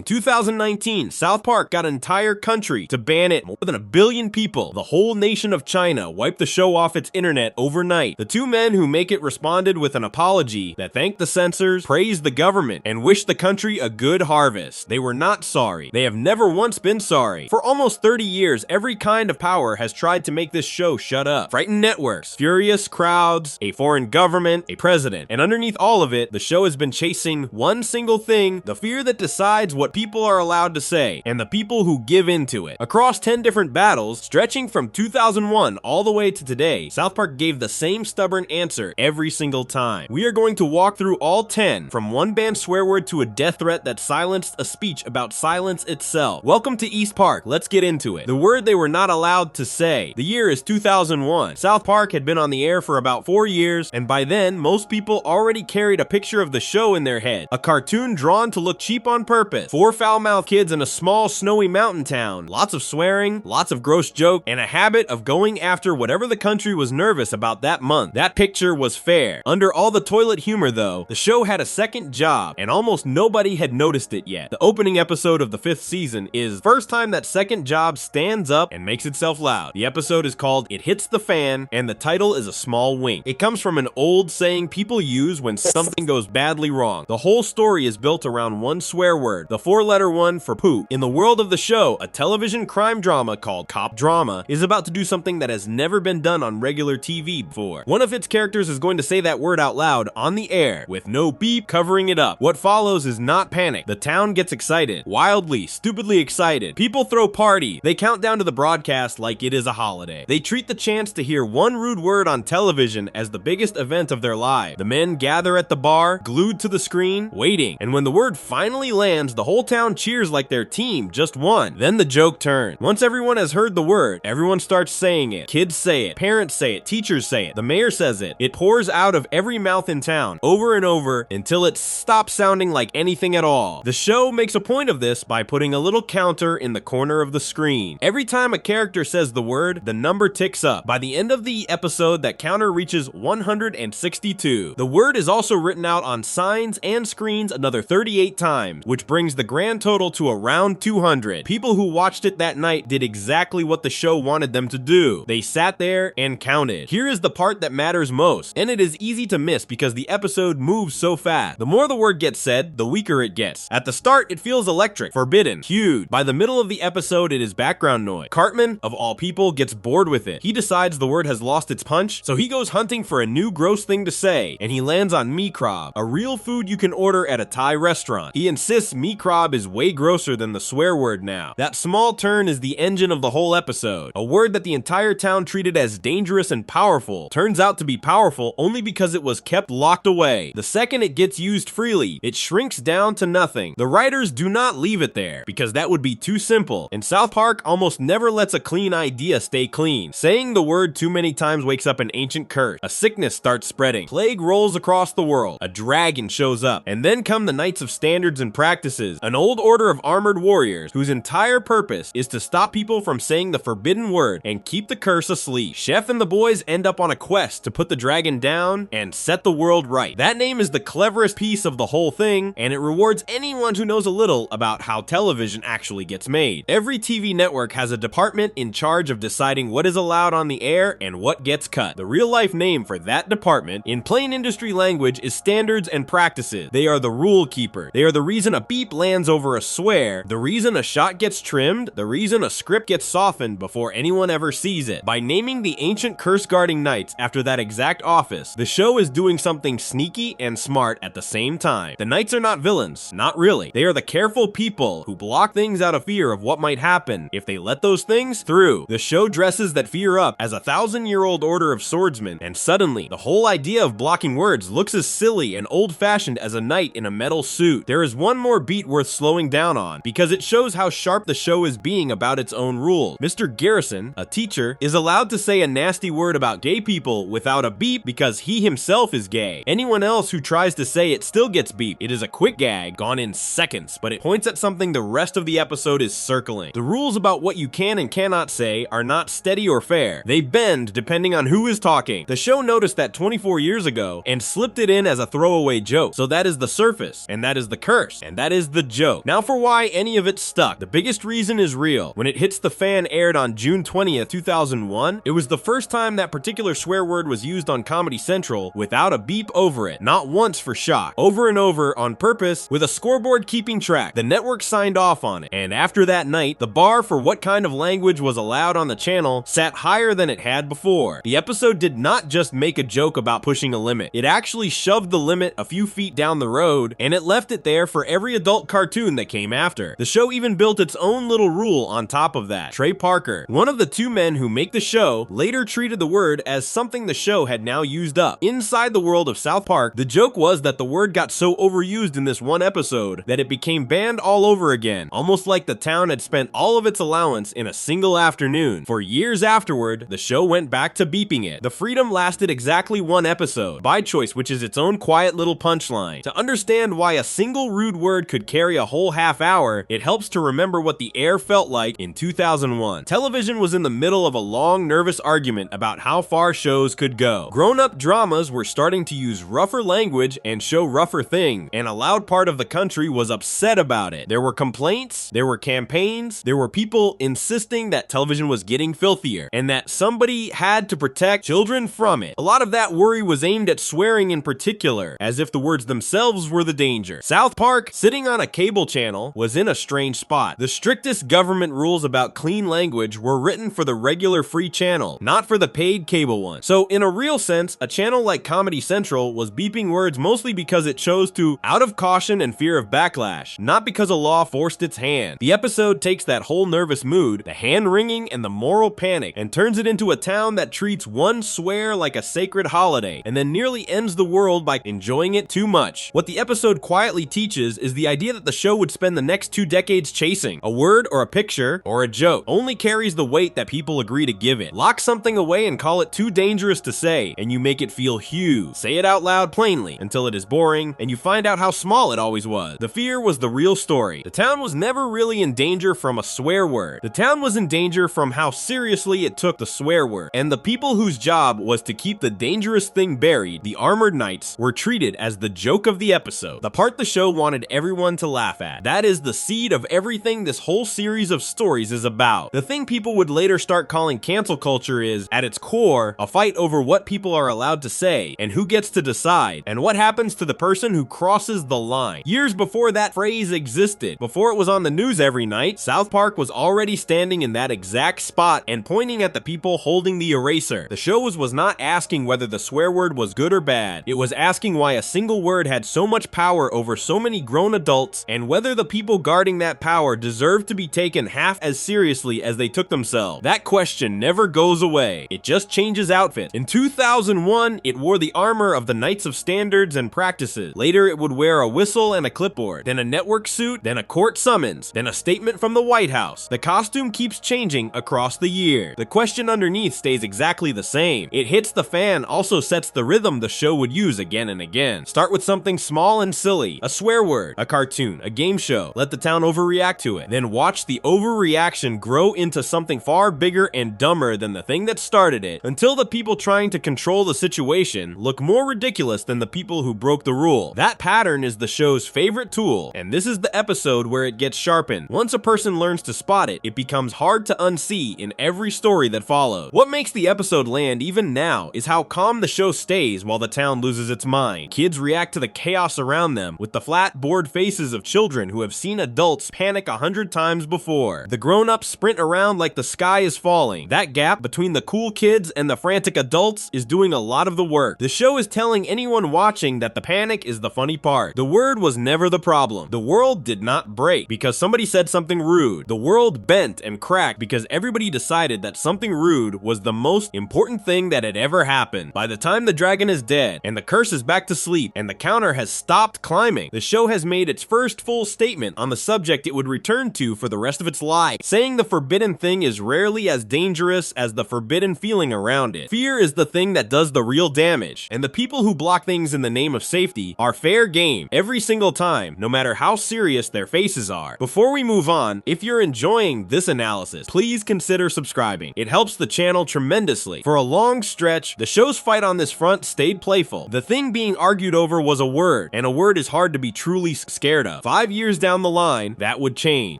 In 2019, South Park got an entire country to ban it. More than 1 billion people, the whole nation of China, wiped the show off its internet overnight. The two men who make it responded with an apology that thanked the censors, praised the government, and wished the country a good harvest. They were not sorry. They have never once been sorry. For almost 30 years, every kind of power has tried to make this show shut up. Frightened networks, furious crowds, a foreign government, a president. And underneath all of it, the show has been chasing one single thing: the fear that decides what people are allowed to say, and the people who give into it. Across 10 different battles, stretching from 2001 all the way to today, South Park gave the same stubborn answer every single time. We are going to walk through all 10, from one banned swear word to a death threat that silenced a speech about silence itself. Welcome to East Park, let's get into it. The word they were not allowed to say. The year is 2001. South Park had been on the air for about 4 years, and by then, most people already carried a picture of the show in their head. A cartoon drawn to look cheap on purpose. 4 foul-mouthed kids in a small, snowy mountain town. Lots of swearing, lots of gross joke, and a habit of going after whatever the country was nervous about that month. That picture was fair. Under all the toilet humor though, the show had a second job, and almost nobody had noticed it yet. The opening episode of the 5th season is the first time that second job stands up and makes itself loud. The episode is called It Hits the Fan, and the title is a small wink. It comes from an old saying people use when something goes badly wrong. The whole story is built around one swear word, the 4-letter one for poop. In the world of the show, a television crime drama called Cop Drama is about to do something that has never been done on regular TV before. One of its characters is going to say that word out loud on the air, with no beep covering it up. What follows is not panic. The town gets excited. Wildly, stupidly excited. People throw parties. They count down to the broadcast like it is a holiday. They treat the chance to hear one rude word on television as the biggest event of their life. The men gather at the bar, glued to the screen, waiting. And when the word finally lands, the whole town cheers like their team just won. Then the joke turns. Once everyone has heard the word, everyone starts saying it. Kids say it, parents say it, teachers say it, the mayor says it. It pours out of every mouth in town, over and over, until it stops sounding like anything at all. The show makes a point of this by putting a little counter in the corner of the screen. Every time a character says the word, the number ticks up. By the end of the episode, that counter reaches 162. The word is also written out on signs and screens another 38 times, which brings the grand total to around 200. People who watched it that night did exactly what the show wanted them to do. They sat there and counted. Here is the part that matters most, and it is easy to miss because the episode moves so fast. The more the word gets said, the weaker it gets. At the start, it feels electric, forbidden, huge. By the middle of the episode, it is background noise. Cartman, of all people, gets bored with it. He decides the word has lost its punch, so he goes hunting for a new gross thing to say, and he lands on mee krab, a real food you can order at a Thai restaurant. He insists mee krab is way grosser than the swear word now. That small turn is the engine of the whole episode. A word that the entire town treated as dangerous and powerful turns out to be powerful only because it was kept locked away. The second it gets used freely, it shrinks down to nothing. The writers do not leave it there, because that would be too simple, and South Park almost never lets a clean idea stay clean. Saying the word too many times wakes up an ancient curse. A sickness starts spreading. Plague rolls across the world. A dragon shows up. And then come the Knights of Standards and Practices, an old order of armored warriors whose entire purpose is to stop people from saying the forbidden word and keep the curse asleep. Chef and the boys end up on a quest to put the dragon down and set the world right. That name is the cleverest piece of the whole thing, and it rewards anyone who knows a little about how television actually gets made. Every TV network has a department in charge of deciding what is allowed on the air and what gets cut. The real-life name for that department, in plain industry language, is Standards and Practices. They are the rule keeper. They are the reason a beep lands over a swear, the reason a shot gets trimmed, the reason a script gets softened before anyone ever sees it. By naming the ancient curse-guarding knights after that exact office, the show is doing something sneaky and smart at the same time. The knights are not villains, not really. They are the careful people who block things out of fear of what might happen if they let those things through. The show dresses that fear up as a 1,000-year-old order of swordsmen, and suddenly, the whole idea of blocking words looks as silly and old-fashioned as a knight in a metal suit. There is one more beat worth slowing down on, because it shows how sharp the show is being about its own rules. Mr. Garrison, a teacher, is allowed to say a nasty word about gay people without a beep because he himself is gay. Anyone else who tries to say it still gets beeped. It is a quick gag, gone in seconds, but it points at something the rest of the episode is circling. The rules about what you can and cannot say are not steady or fair. They bend depending on who is talking. The show noticed that 24 years ago and slipped it in as a throwaway joke. So that is the surface, and that is the curse, and that is the joke. Now for why any of it stuck. The biggest reason is real. When It Hits the Fan aired on June 20th, 2001, it was the first time that particular swear word was used on Comedy Central without a beep over it. Not once for shock. Over and over on purpose with a scoreboard keeping track. The network signed off on it. And after that night, the bar for what kind of language was allowed on the channel sat higher than it had before. The episode did not just make a joke about pushing a limit. It actually shoved the limit a few feet down the road, and it left it there for every adult cartoon that came after. The show even built its own little rule on top of that. Trey Parker, one of the two men who make the show, later treated the word as something the show had now used up. Inside the world of South Park, the joke was that the word got so overused in this one episode that it became banned all over again, almost like the town had spent all of its allowance in a single afternoon. For years afterward, the show went back to beeping it. The freedom lasted exactly one episode, By Choice, which is its own quiet little punchline. To understand why a single rude word could carry a whole half hour, it helps to remember what the air felt like in 2001. Television was in the middle of a long, nervous argument about how far shows could go. Grown-up dramas were starting to use rougher language and show rougher things, and a loud part of the country was upset about it. There were complaints, there were campaigns, there were people insisting that television was getting filthier, and that somebody had to protect children from it. A lot of that worry was aimed at swearing in particular, as if the words themselves were the danger. South Park, sitting on a cable channel, was in a strange spot. The strictest government rules about clean language were written for the regular free channel, not for the paid cable one. So in a real sense, a channel like Comedy Central was beeping words mostly because it chose to out of caution and fear of backlash, not because a law forced its hand. The episode takes that whole nervous mood, the hand-wringing and the moral panic, and turns it into a town that treats one swear like a sacred holiday, and then nearly ends the world by enjoying it too much. What the episode quietly teaches is the idea that the show would spend the next 2 decades chasing. A word or a picture or a joke only carries the weight that people agree to give it. Lock something away and call it too dangerous to say, and you make it feel huge. Say it out loud plainly until it is boring, and you find out how small it always was. The fear was the real story. The town was never really in danger from a swear word. The town was in danger from how seriously it took the swear word, and the people whose job was to keep the dangerous thing buried, the armored knights, were treated as the joke of the episode. The part the show wanted everyone to laugh at. That is the seed of everything this whole series of stories is about. The thing people would later start calling cancel culture is, at its core, a fight over what people are allowed to say, and who gets to decide, and what happens to the person who crosses the line. Years before that phrase existed, before it was on the news every night, South Park was already standing in that exact spot and pointing at the people holding the eraser. The show was not asking whether the swear word was good or bad. It was asking why a single word had so much power over so many grown adults, and whether the people guarding that power deserved to be taken half as seriously as they took themselves. That question never goes away. It just changes outfit. In 2001, it wore the armor of the Knights of Standards and Practices. Later, it would wear a whistle and a clipboard, then a network suit, then a court summons, then a statement from the White House. The costume keeps changing across the year. The question underneath stays exactly the same. It Hits the Fan also sets the rhythm the show would use again and again. Start with something small and silly, a swear word, a cartoon, a game show. Let the town overreact to it. Then watch the overreaction grow into something far bigger and dumber than the thing that started it, until the people trying to control the situation look more ridiculous than the people who broke the rule. That pattern is the show's favorite tool, and this is the episode where it gets sharpened. Once a person learns to spot it, it becomes hard to unsee in every story that follows. What makes the episode land even now is how calm the show stays while the town loses its mind. Kids react to the chaos around them with the flat, bored faces of children who have seen adults panic 100 times before. The grown-ups sprint around like the sky is falling. That gap between the cool kids and the frantic adults is doing a lot of the work. The show is telling anyone watching that the panic is the funny part. The word was never the problem. The world did not break because somebody said something rude. The world bent and cracked because everybody decided that something rude was the most important thing that had ever happened. By the time the dragon is dead, and the curse is back to sleep, and the counter has stopped climbing, the show has made its first full statement on the subject it would return to for the rest of its life, saying the forbidden thing is rarely as dangerous as the forbidden feeling around it. Fear is the thing that does the real damage, and the people who block things in the name of safety are fair game every single time, no matter how serious their faces are. Before we move on, if you're enjoying this analysis, please consider subscribing. It helps the channel tremendously. For a long stretch, the show's fight on this front stayed playful. The thing being argued over was a word, and a word is hard to be truly scared of. 5 years down the line, that would change.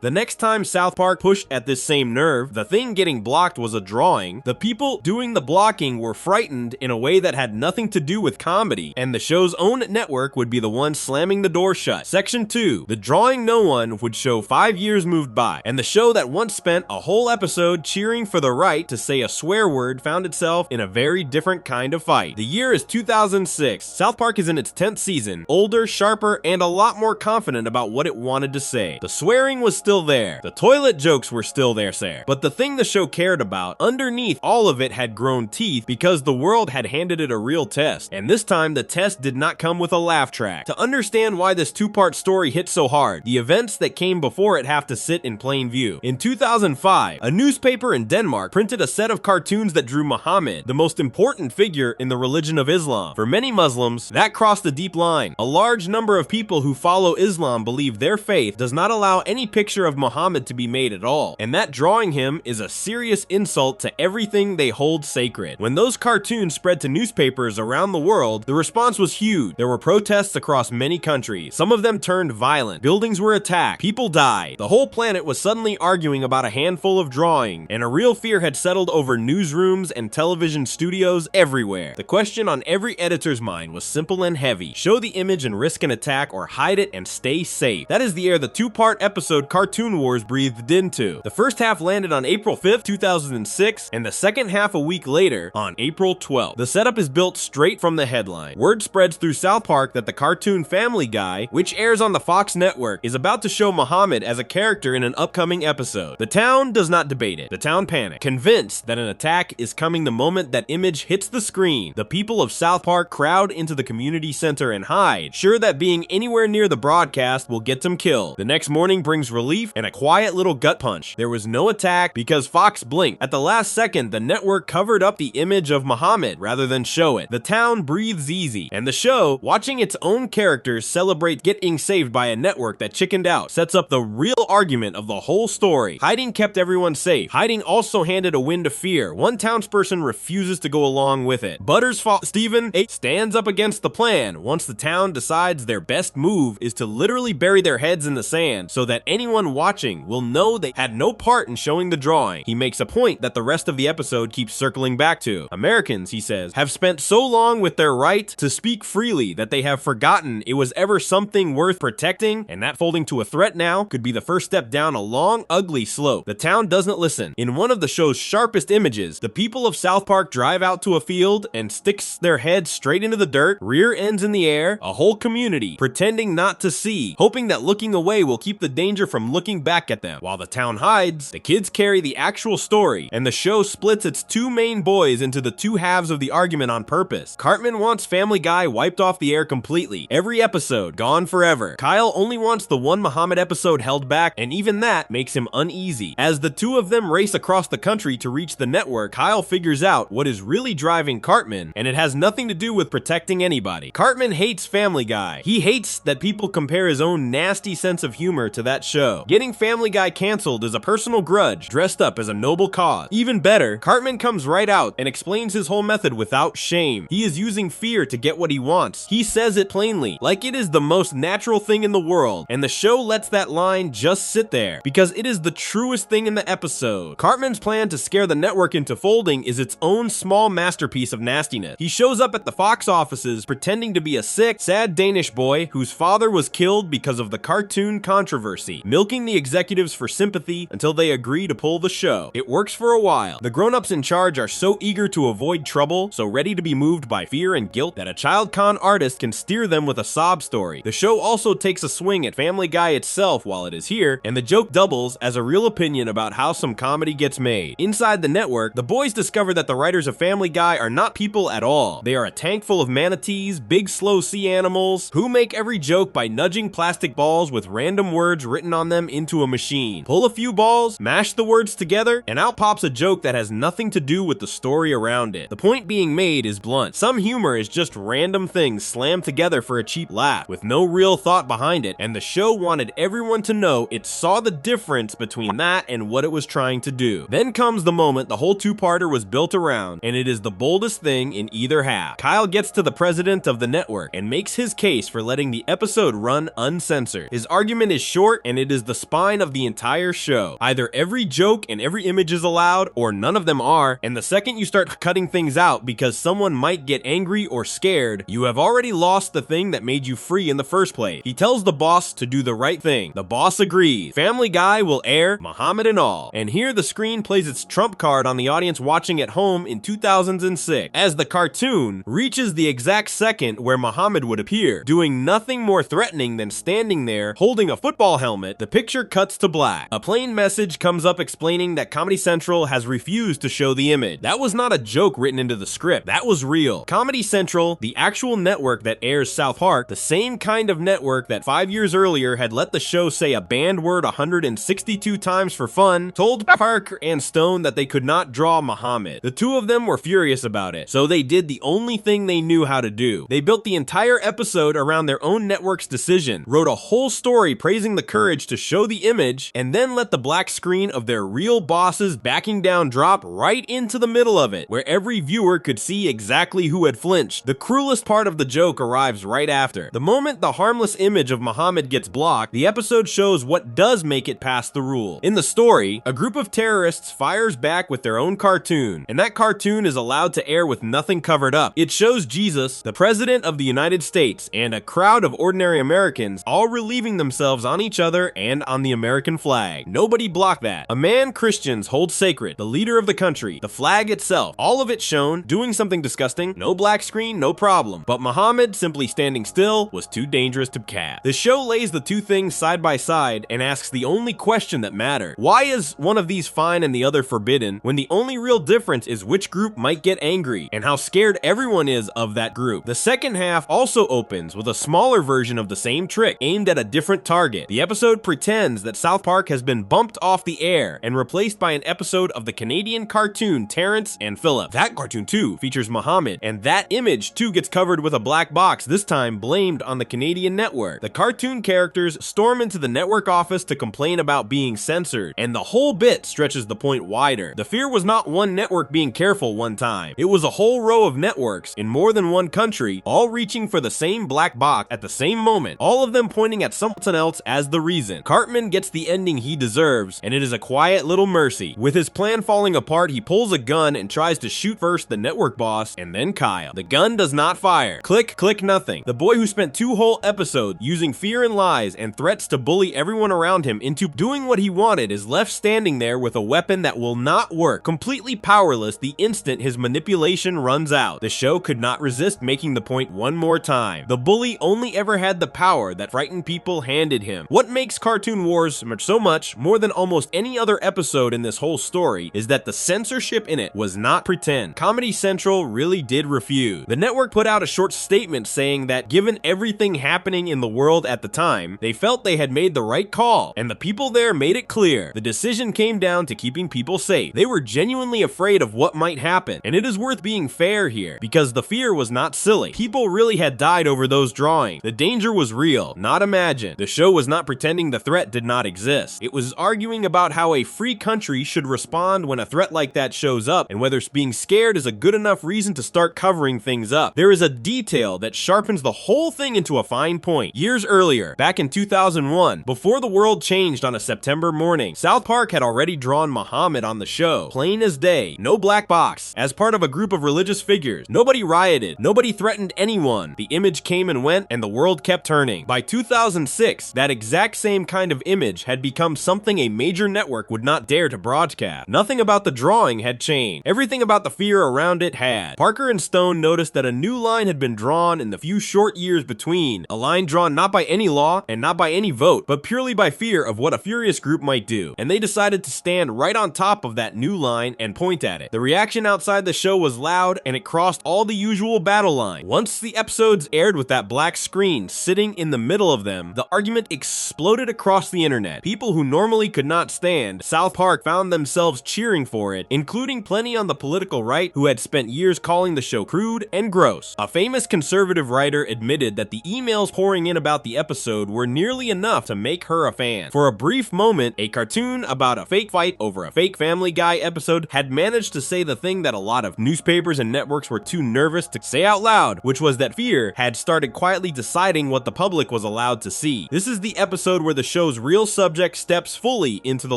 The next time South Park pushed at this same nerve, the thing getting blocked was a drawing. The people doing the blocking were frightened in a way that had nothing to do with comedy, and the show's own network would be the one slamming the door shut. Section 2. The drawing no one would show 5 years moved by, and the show that once spent a whole episode cheering for the right to say a swear word found itself in a very different kind of fight. The year is 2006. South Park is in its 10th season, older, sharper, and a lot more confident about what it wanted to say. The swearing was still there. The toilet jokes were still there, sir. But the thing the show cared about, underneath all of it, had grown teeth because the world had handed it a real test. And this time, the test did not come with a laugh track. To understand why this two-part story hit so hard, the events that came before it have to sit in plain view. In 2005, a newspaper in Denmark printed a set of cartoons that drew Muhammad, the most important figure in the religion of Islam. For many Muslims, that crossed a deep line. A large number of people who follow Islam believe their faith does not allow any picture of Muhammad to be made at all, and that drawing him is a serious insult to everything they hold sacred. When those cartoons spread to newspapers around the world, the response was huge. There were protests across many countries. Some of them turned violent. Buildings were attacked. People died. The whole planet was suddenly arguing about a handful of drawing, and a real fear had settled over newsrooms and television studios everywhere. The question on every editor's mind was simple and heavy. Show the image and risk an attack, or hide it and stay safe. That is the air the two-part episode Cartoon Wars breathed into. The first half landed on April 5th, 2006, and the second half a week later on April 12th. The setup is built straight from the headline. Word spreads through South Park that the cartoon Family Guy, which airs on the Fox network, is about to show Muhammad as a character in an upcoming episode. The town does not debate it. The town panics, convinced that an attack is coming the moment that image hits the screen. The people of South Park crowd into the community center and hide, sure that being anywhere near the broadcast will get them killed. The next morning brings relief and a quiet little gut punch. There was no attack because Fox blinked. At the last second, the network covered up the image of Muhammad rather than show it. The town breathes easy, and the show, watching its own characters celebrate getting saved by a network that chickened out, sets up the real argument of the whole story. Hiding kept everyone safe. Hiding also handed a win to fear. One townsperson refuses to go along with it. Butter's fault Stephen stands up against the plan once the town decides their best move is to literally bury their heads in the sand so that anyone watching will know they had no part in showing the drawing. He makes a point that the rest of the episode keeps circling back to. Americans, he says, have spent so long with their right to speak freely that they have forgotten it was ever something worth protecting, and that folding to a threat now could be the first step down a long, ugly slope. The town doesn't listen. In one of the show's sharpest images, the people of South Park drive out to a field and sticks their heads straight into the dirt, rear ends in the air, a whole community pretending not to see, hoping that looking away will keep the danger from looking back at them. While the town hides, the kids carry the actual story, and the show splits its two main boys into the two halves of the argument on purpose. Cartman wants Family Guy wiped off the air completely, every episode gone forever. Kyle only wants the one Muhammad episode held back, and even that makes him uneasy. As the two of them race across the country to reach the network, Kyle figures out what is really driving Cartman, and it has nothing to do with protecting anybody. Cartman hates Family Guy. He hates that people compare his own nasty sense of humor to that show. Getting Family Guy canceled is a personal grudge dressed up as a noble cause. Even better, Cartman comes right out and explains his whole method without shame. He is using fear to get what he wants. He says it plainly, like it is the most natural thing in the world, and the show lets that line just sit there because it is the truest thing in the episode. Cartman's plan to scare the network into folding is its own small masterpiece of nastiness. He shows up at the Fox offices pretending to be a sick, sad Danish boy whose father was killed because of the cartoon controversy, milking the executives for sympathy until they agree to pull the show. It works for a while. The grown-ups in charge are so eager to avoid trouble, so ready to be moved by fear and guilt, that a child con artist can steer them with a sob story. The show also takes a swing at Family Guy itself while it is here, and the joke doubles as a real opinion about how some comedy gets made. Inside the network, the boys discover that the writers of Family Guy are not people at all. They are a tank full of manatees, big slow sea animals, who make every joke by nudging plastic balls with random words written on them into a machine. Pull a few balls, mash the words together, and out pops a joke that has nothing to do with the story around it. The point being made is blunt. Some humor is just random things slammed together for a cheap laugh, with no real thought behind it, and the show wanted everyone to know it saw the difference between that and what it was trying to do. Then comes the moment the whole two-parter was built around, and it is the boldest thing in either half. Kyle gets to the president of the network and makes his case for letting the episode run uncensored. His argument is short, and it is the spine of the entire show. Either every joke and every image is allowed, or none of them are, and the second you start cutting things out because someone might get angry or scared, you have already lost the thing that made you free in the first place. He tells the boss to do the right thing. The boss agrees. Family Guy will air, Muhammad and all. And here the screen plays its trump card on the audience watching at home in 2006, as the cartoon reaches the exact second where Muhammad would appear. Doing nothing more threatening than standing there holding a football helmet, the picture cuts to black. A plain message comes up explaining that Comedy Central has refused to show the image. That was not a joke written into the script. That was real. Comedy Central, the actual network that airs South Park, the same kind of network that 5 years earlier had let the show say a banned word 162 times for fun, told Parker and Stone that they could not draw Muhammad. The two of them were furious about it, so they did the only thing they knew how to do. They built the entire episode around their own network's decision, wrote a whole story praising the courage to show the image, and then let the black screen of their real bosses backing down drop right into the middle of it, where every viewer could see exactly who had flinched. The cruelest part of the joke arrives right after. The moment the harmless image of Muhammad gets blocked, the episode shows what does make it past the rule. In the story, a group of terrorists fires back with their own cartoon, and that cartoon is allowed to air with nothing covered up. It shows Jesus, the President of the United States, and a crowd of ordinary Americans all relieving themselves on each other and on the American flag. Nobody blocked that. A man Christians hold sacred, the leader of the country, the flag itself, all of it shown, doing something disgusting, no black screen, no problem. But Muhammad simply standing still was too dangerous to cap. The show lays the two things side by side and asks the only question that matters. Why is one of these fine and the other forbidden, when the only real difference is which group might get angry and how scared everyone is of that group? The second half also opens with a smaller version of the same trick, aimed at a different target. The episode pretends that South Park has been bumped off the air and replaced by an episode of the Canadian cartoon Terrence and Phillip. That cartoon too features Muhammad, and that image too gets covered with a black box, this time blamed on the Canadian network. The cartoon characters storm into the network office to complain about being censored, and the whole bit stretches the point wider. The fear was not one network being careful one time. It was a whole row of networks in more than one country, all reaching for the same black box at the same moment, all of them pointing at something else as the reason. Cartman gets the ending he deserves, and it is a quiet little mercy. With his plan falling apart, he pulls a gun and tries to shoot first the network boss and then Kyle. The gun does not fire. Click, click, nothing. The boy who spent 2 whole episodes using fear and lies and threats to bully everyone around him into doing what he wanted is left standing there with a weapon that will not work, completely powerless the instant his manipulation runs out. The show could not resist making the point one more time. The bully only ever had the power that frightened people handed him. What makes Cartoon Wars so much more than almost any other episode in this whole story is that the censorship in it was not pretend. Comedy Central really did refuse. The network put out a short statement saying that given everything happening in the world at the time, they felt they had made the right call, and the people there made it clear. The decision came down to keeping people safe. They were genuinely afraid of what might happen, and it is worth being fair here, because the fear was not silly. People really had died over those drawings. The danger was real, not imagined. The show was not pretending the threat did not exist. It was arguing about how a free country should respond when a threat like that shows up, and whether being scared is a good enough reason to start covering things up. There is a detail that sharpens the whole thing into a fine point. Years earlier, back in 2001, before the world changed on a September morning, South Park had already drawn Muhammad on the show, plain as day, no black box, as part of a group of religious figures. Nobody rioted, nobody threatened anyone. The image came and went, and the world kept turning. By 2006, that exact same kind of image had become something a major network would not dare to broadcast. Nothing about the drawing had changed. Everything about the fear around it had. Parker and Stone noticed that a new line had been drawn in the few short years between, a line drawn not by any law and not by any vote, but purely by fear of what a furious group might do. And they decided to stand right on top of that new line and point at it. The reaction outside the show was loud, and it crossed all the usual battle lines. Once the episodes aired with that black screen sitting in the middle of them, the argument exploded across the internet. People who normally could not stand South Park found themselves cheering for it, including plenty on the political right who had spent years calling the show crude and gross. A famous conservative writer admitted that the emails pouring in about the episode were nearly enough to make her a fan. For a brief moment, a cartoon about a fake fight over a fake Family Guy episode had managed to say the thing that a lot of newspapers and networks were too nervous to say out loud, which was that fear had started quietly deciding what the public was allowed to see. This is the episode where the show's real subject steps fully into the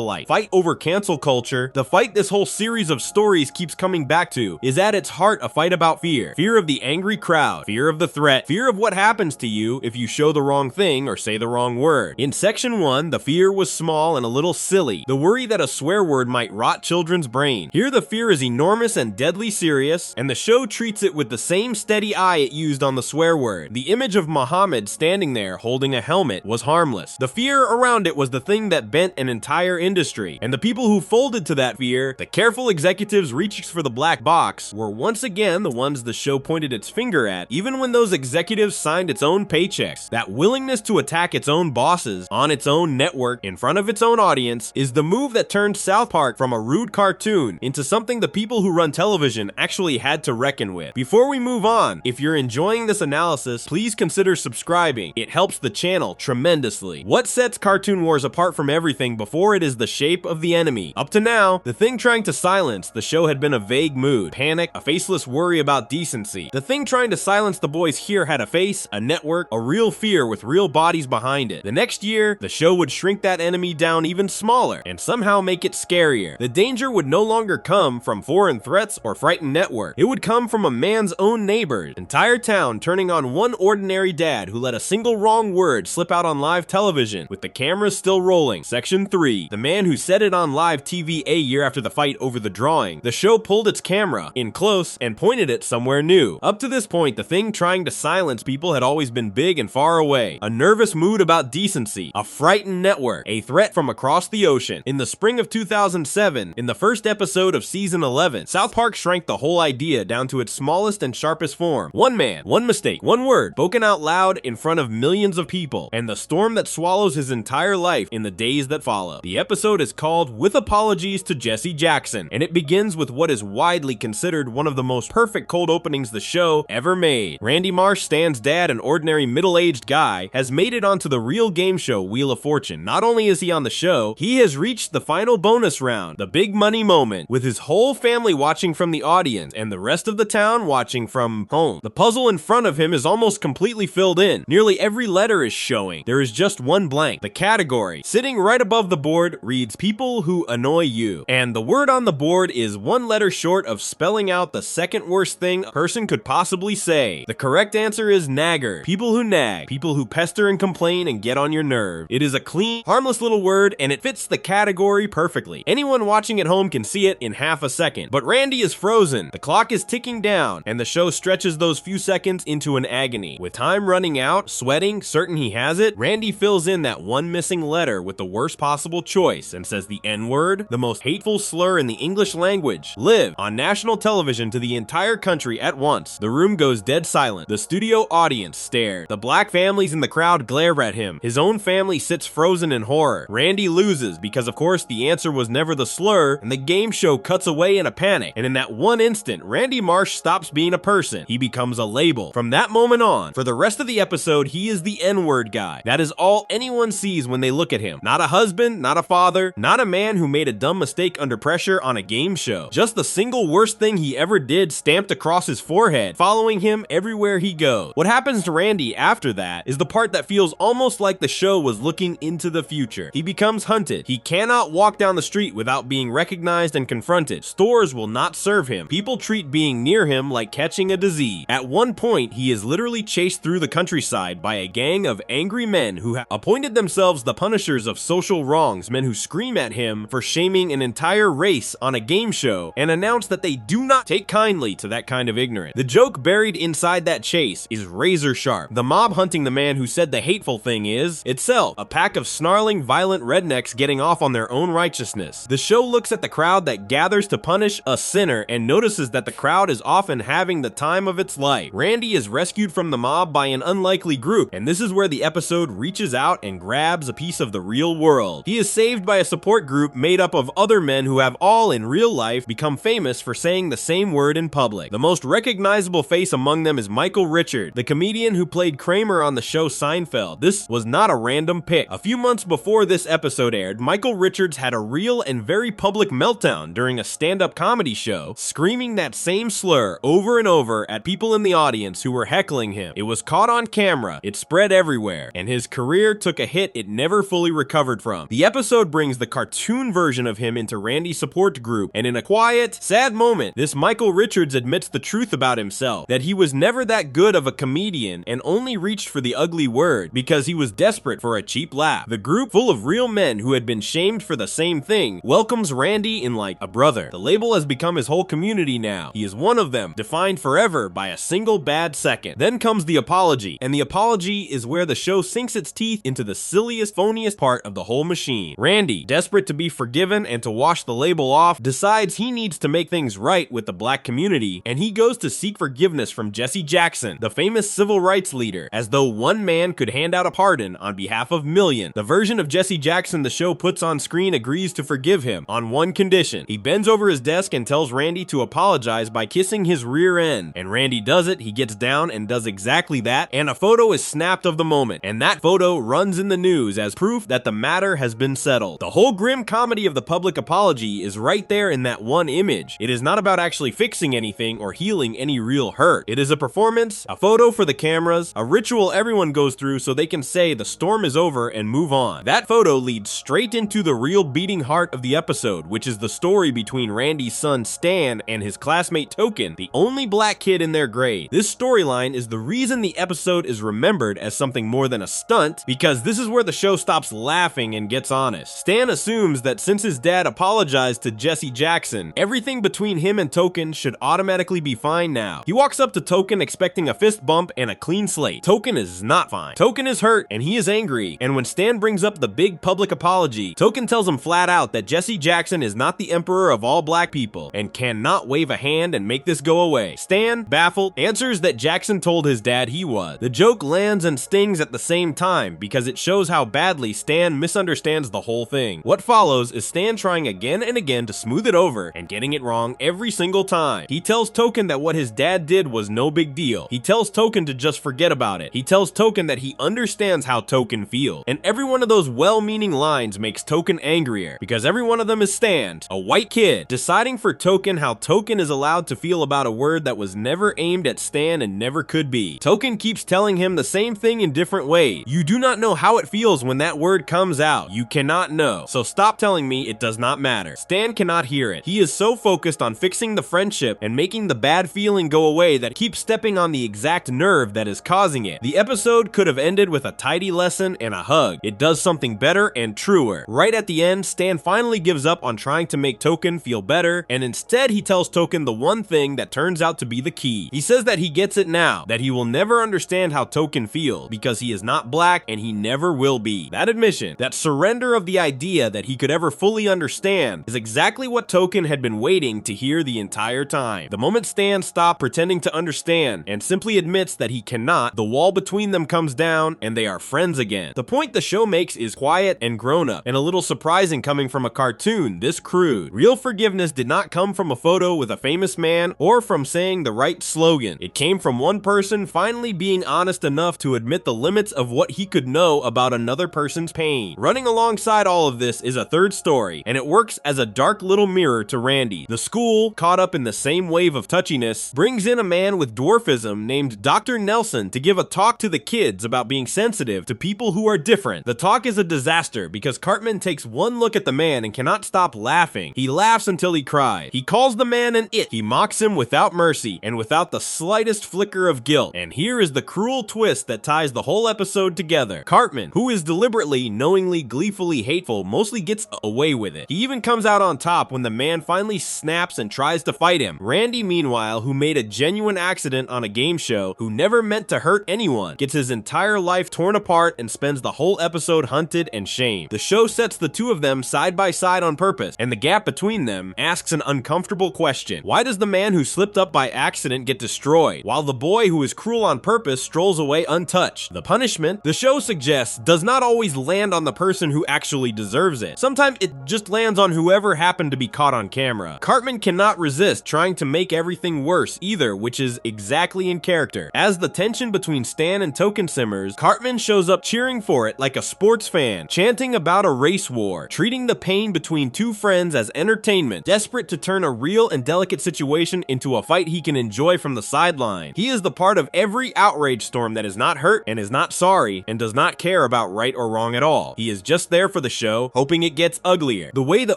light. Fight over cancel culture, the fight this whole series of stories keeps coming back to, is at its heart a fight about fear. Fear of the angry crowd, fear of the threat, fear of what happens to you if you show the wrong thing or say the wrong word. In section 1, the fear was small and a little silly, the worry that a swear word might rot children's brain. Here the fear is enormous and deadly serious, and the show treats it with the same steady eye it used on the swear word. The image of Muhammad standing there holding a helmet was harmless. The fear around it was the thing that bent an entire industry, and the people who folded to that fear, the careful executives reaching for the black box, were once again the ones the show pointed its finger at, even when those executives signed its own paychecks. That willingness to attack its own bosses on its own network in front of its own audience is the move that turned South Park from a rude cartoon into something the people who run television actually had to reckon with. Before we move on, if you're enjoying this analysis, please consider subscribing. It helps the channel tremendously. What sets Cartoon Wars apart from everything before it is the shape of the enemy? Up to now, the thing trying to silence the show had been a vague mood, panic, a faceless worry about decency. The thing trying to silence the boys here had a face, a network, a real fear with real bodies behind it. The next year, the show would shrink that enemy down even smaller and somehow make it scarier. The danger would no longer come from foreign threats or frightened network. It would come from a man's own neighbors. Entire town turning on one ordinary dad who let a single wrong word slip out on live television with the cameras still rolling. Section 3. The man who said it on live TV a year after the fight over the drawing. The show pulled its camera in close and pointed it somewhere new. Up to this point, the thing trying to silence people had always been big and far away. A nervous mood about decency, a frightened network, a threat from across the ocean. In the spring of 2007, in the first episode of season 11, South Park shrank the whole idea down to its smallest and sharpest form. One man, one mistake, one word, spoken out loud in front of millions of people, and the storm that swallows his entire life in the days that follow. The episode is called With Apologies to Jesse Jackson, and it begins with what is widely considered one of the most perfect cold openings the show ever made. Randy Marsh, Stan's dad, an ordinary middle-aged guy, has made it onto the real game show Wheel of Fortune. Not only is he on the show, he has reached the final bonus round, the big money moment, with his whole family watching from the audience and the rest of the town watching from home. The puzzle in front of him is almost completely filled in. Nearly every letter is showing. There is just one blank. The category, sitting right above the board, reads people who annoy you. And the word on the board is one letter short of spelling out the second worst thing a person could possibly say. The correct answer is nagger. People who nag. People who pester and complain and get on your nerve. It is a clean, harmless little word, and it fits the category perfectly. Anyone watching at home can see it in half a second. But Randy is frozen. The clock is ticking down, and the show stretches those few seconds into an agony. With time running out, sweating, certain he has it, Randy fills in that one missing letter with the worst possible choice and says the N-word, the most hateful slur in the English language, live on national television to the entire country at once. The room goes dead silent. The studio audience stare. The black families in the crowd glare at him. His own family sits frozen in horror. Randy loses because of course the answer was never the slur, and the game show cuts away in a panic. And in that one instant, Randy Marsh stops being a person. He becomes a label. From that moment on, for the rest of the episode, he is the N-word guy. That is all anyone sees when they look at him. Not a husband, not a father, not a man who made a dumb mistake under pressure on a game show. Just the single worst thing he ever did stamped across his forehead, following him everywhere he goes. What happens to Randy after that is the part that feels almost like the show was looking into the future. He becomes hunted. He cannot walk down the street without being recognized and confronted. Stores will not serve him. People treat being near him like catching a disease. At one point, he is literally chased through the countryside by a gang of angry men who have appointed themselves the punishers of social wrongs, men who scream at him for shaming an entire race on a game show and announce that they do not take kindly to that kind of ignorance. The joke buried inside that chase is razor sharp. The mob hunting the man who said the hateful thing is, itself, a pack of snarling, violent rednecks getting off on their own righteousness. The show looks at the crowd that gathers to punish a sinner and notices that the crowd is often having the time of its life. Randy is rescued from the mob by an unlikely group, and this is where the episode reaches out and grabs a piece of the real world. He is saved by a support group made up of other men who have all in real life become famous for saying the same word in public. The most recognizable face among them is Michael Richards, the comedian who played Kramer on the show Seinfeld. This was not a random pick. A few months before this episode aired, Michael Richards had a real and very public meltdown during a stand-up comedy show, screaming that same slur over and over at people in the audience who were heckling him. It was caught on camera. It spread everywhere, and his career took a hit it never fully recovered from. The episode brings the cartoon version of him into Randy's support group, and in a quiet, sad moment, this Michael Richards admits the truth about himself, that he was never that good of a comedian and only reached for the ugly word because he was desperate for a cheap laugh. The group, full of real men who had been shamed for the same thing, welcomes Randy in like a brother. The label has become his whole community now. He is one of them, defined forever by a single bad second. Then comes the apology, and the apology is where the show sinks its teeth into the silliest, phoniest part of the whole machine. Randy, desperate to be forgiven and to wash the label off, decides he needs to make things right with the black community, and he goes to seek forgiveness from Jesse Jackson, the famous civil rights leader, as though one man could hand out a pardon on behalf of millions. The version of Jesse Jackson the show puts on screen agrees to forgive him on one condition. He bends over his desk and tells Randy to apologize by kissing his rear end, and Randy does it. He gets down and does exactly that, and a photo is snapped of the moment, and that photo runs in the news as proof that the matter has been settled. The whole grim comedy of the public apology is right there in that one image. It is not about actually fixing anything or healing any real hurt. It is a performance, a photo for the cameras, a ritual everyone goes through so they can say the storm is over and move on. That photo leads straight into the real beating heart of the episode, which is the story between Randy's son Stan and his classmate Token, the only black kid in their grade. This storyline is the reason the episode is remembered as something more than a stunt, because this is where the show stops laughing and gets honest. Stan assumes that since his dad apologized to Jesse Jackson, everything between him and Token should automatically be fine now. He walks up to Token expecting a fist bump and a clean slate. Token is not fine. Token is hurt and he is angry, and when Stan brings up the big public apology, Token tells him flat out that Jesse Jackson is not the emperor of all black people and cannot wave a hand and make this go away. Stan, baffled, answers that Jackson told his dad he was. The joke lands and stings at the same time because it shows how badly Stan misunderstands the whole thing. What follows is Stan trying again and again to smooth it over and getting it wrong every single time. He tells Token that what his dad did was no big deal. He tells Token to just forget about it. He tells Token that he understands how Token feels. And every one of those well-meaning lines makes Token angrier because every one of them is Stan, a white kid, deciding for Token how Token is allowed to feel about a word that was never aimed at Stan and never could be. Token keeps telling him the same thing in different ways. You do not know how it feels when that word comes out. You cannot know. So stop telling me it does not matter. Stan cannot hear it. He is so focused on fixing the friendship and making the bad feeling go away that keeps stepping on the exact nerve that is causing it. The episode could have ended with a tidy lesson and a hug. It does something better and truer. Right at the end, Stan finally gives up on trying to make Token feel better, and instead he tells Token the one thing that turns out to be the key. He says that he gets it now, that he will never understand how Token feels because he is not black and he never will be. That admission, that surrender of the idea that he could ever fully understand, is exactly what Token had been waiting to hear the entire time. The moment Stan stops pretending to understand and simply admits that he cannot, the wall between them comes down and they are friends again. The point the show makes is quiet and grown up, and a little surprising coming from a cartoon this crude. Real forgiveness did not come from a photo with a famous man or from saying the right slogan. It came from one person finally being honest enough to admit the limits of what he could know about another person's pain. Running alongside all of this is a third story, and it works as a dark little mirror to Randy. The school, caught up in the same wave of touchiness, brings in a man with dwarfism named Dr. Nelson to give a talk to the kids about being sensitive to people who are different. The talk is a disaster because Cartman takes one look at the man and cannot stop laughing. He laughs until he cries. He calls the man an it. He mocks him without mercy and without the slightest flicker of guilt. And here is the cruel twist that ties the whole episode together. Cartman, who is deliberately, knowingly, gleefully hateful, mostly gets away with it. He even comes out on top when the man finally snaps and tries to fight him. Randy, meanwhile, who made a genuine accident on a game show, who never meant to hurt anyone, gets his entire life torn apart and spends the whole episode hunted and shamed. The show sets the two of them side by side on purpose, and the gap between them asks an uncomfortable question. Why does the man who slipped up by accident get destroyed, while the boy who is cruel on purpose strolls away untouched? The punishment, the show suggests, does not always land on the person who actually deserves it. Sometimes it just lands on whoever happened to be caught on camera. Cartman cannot resist trying to make everything worse either, which is exactly in character. As the tension between Stan and Token simmers, Cartman shows up cheering for it like a sports fan, chanting about a race war, treating the pain between two friends as entertainment, desperate to turn a real and delicate situation into a fight he can enjoy from the sideline. He is the part of every outrage storm that is not not hurt and is not sorry and does not care about right or wrong at all. He is just there for the show, hoping it gets uglier. The way the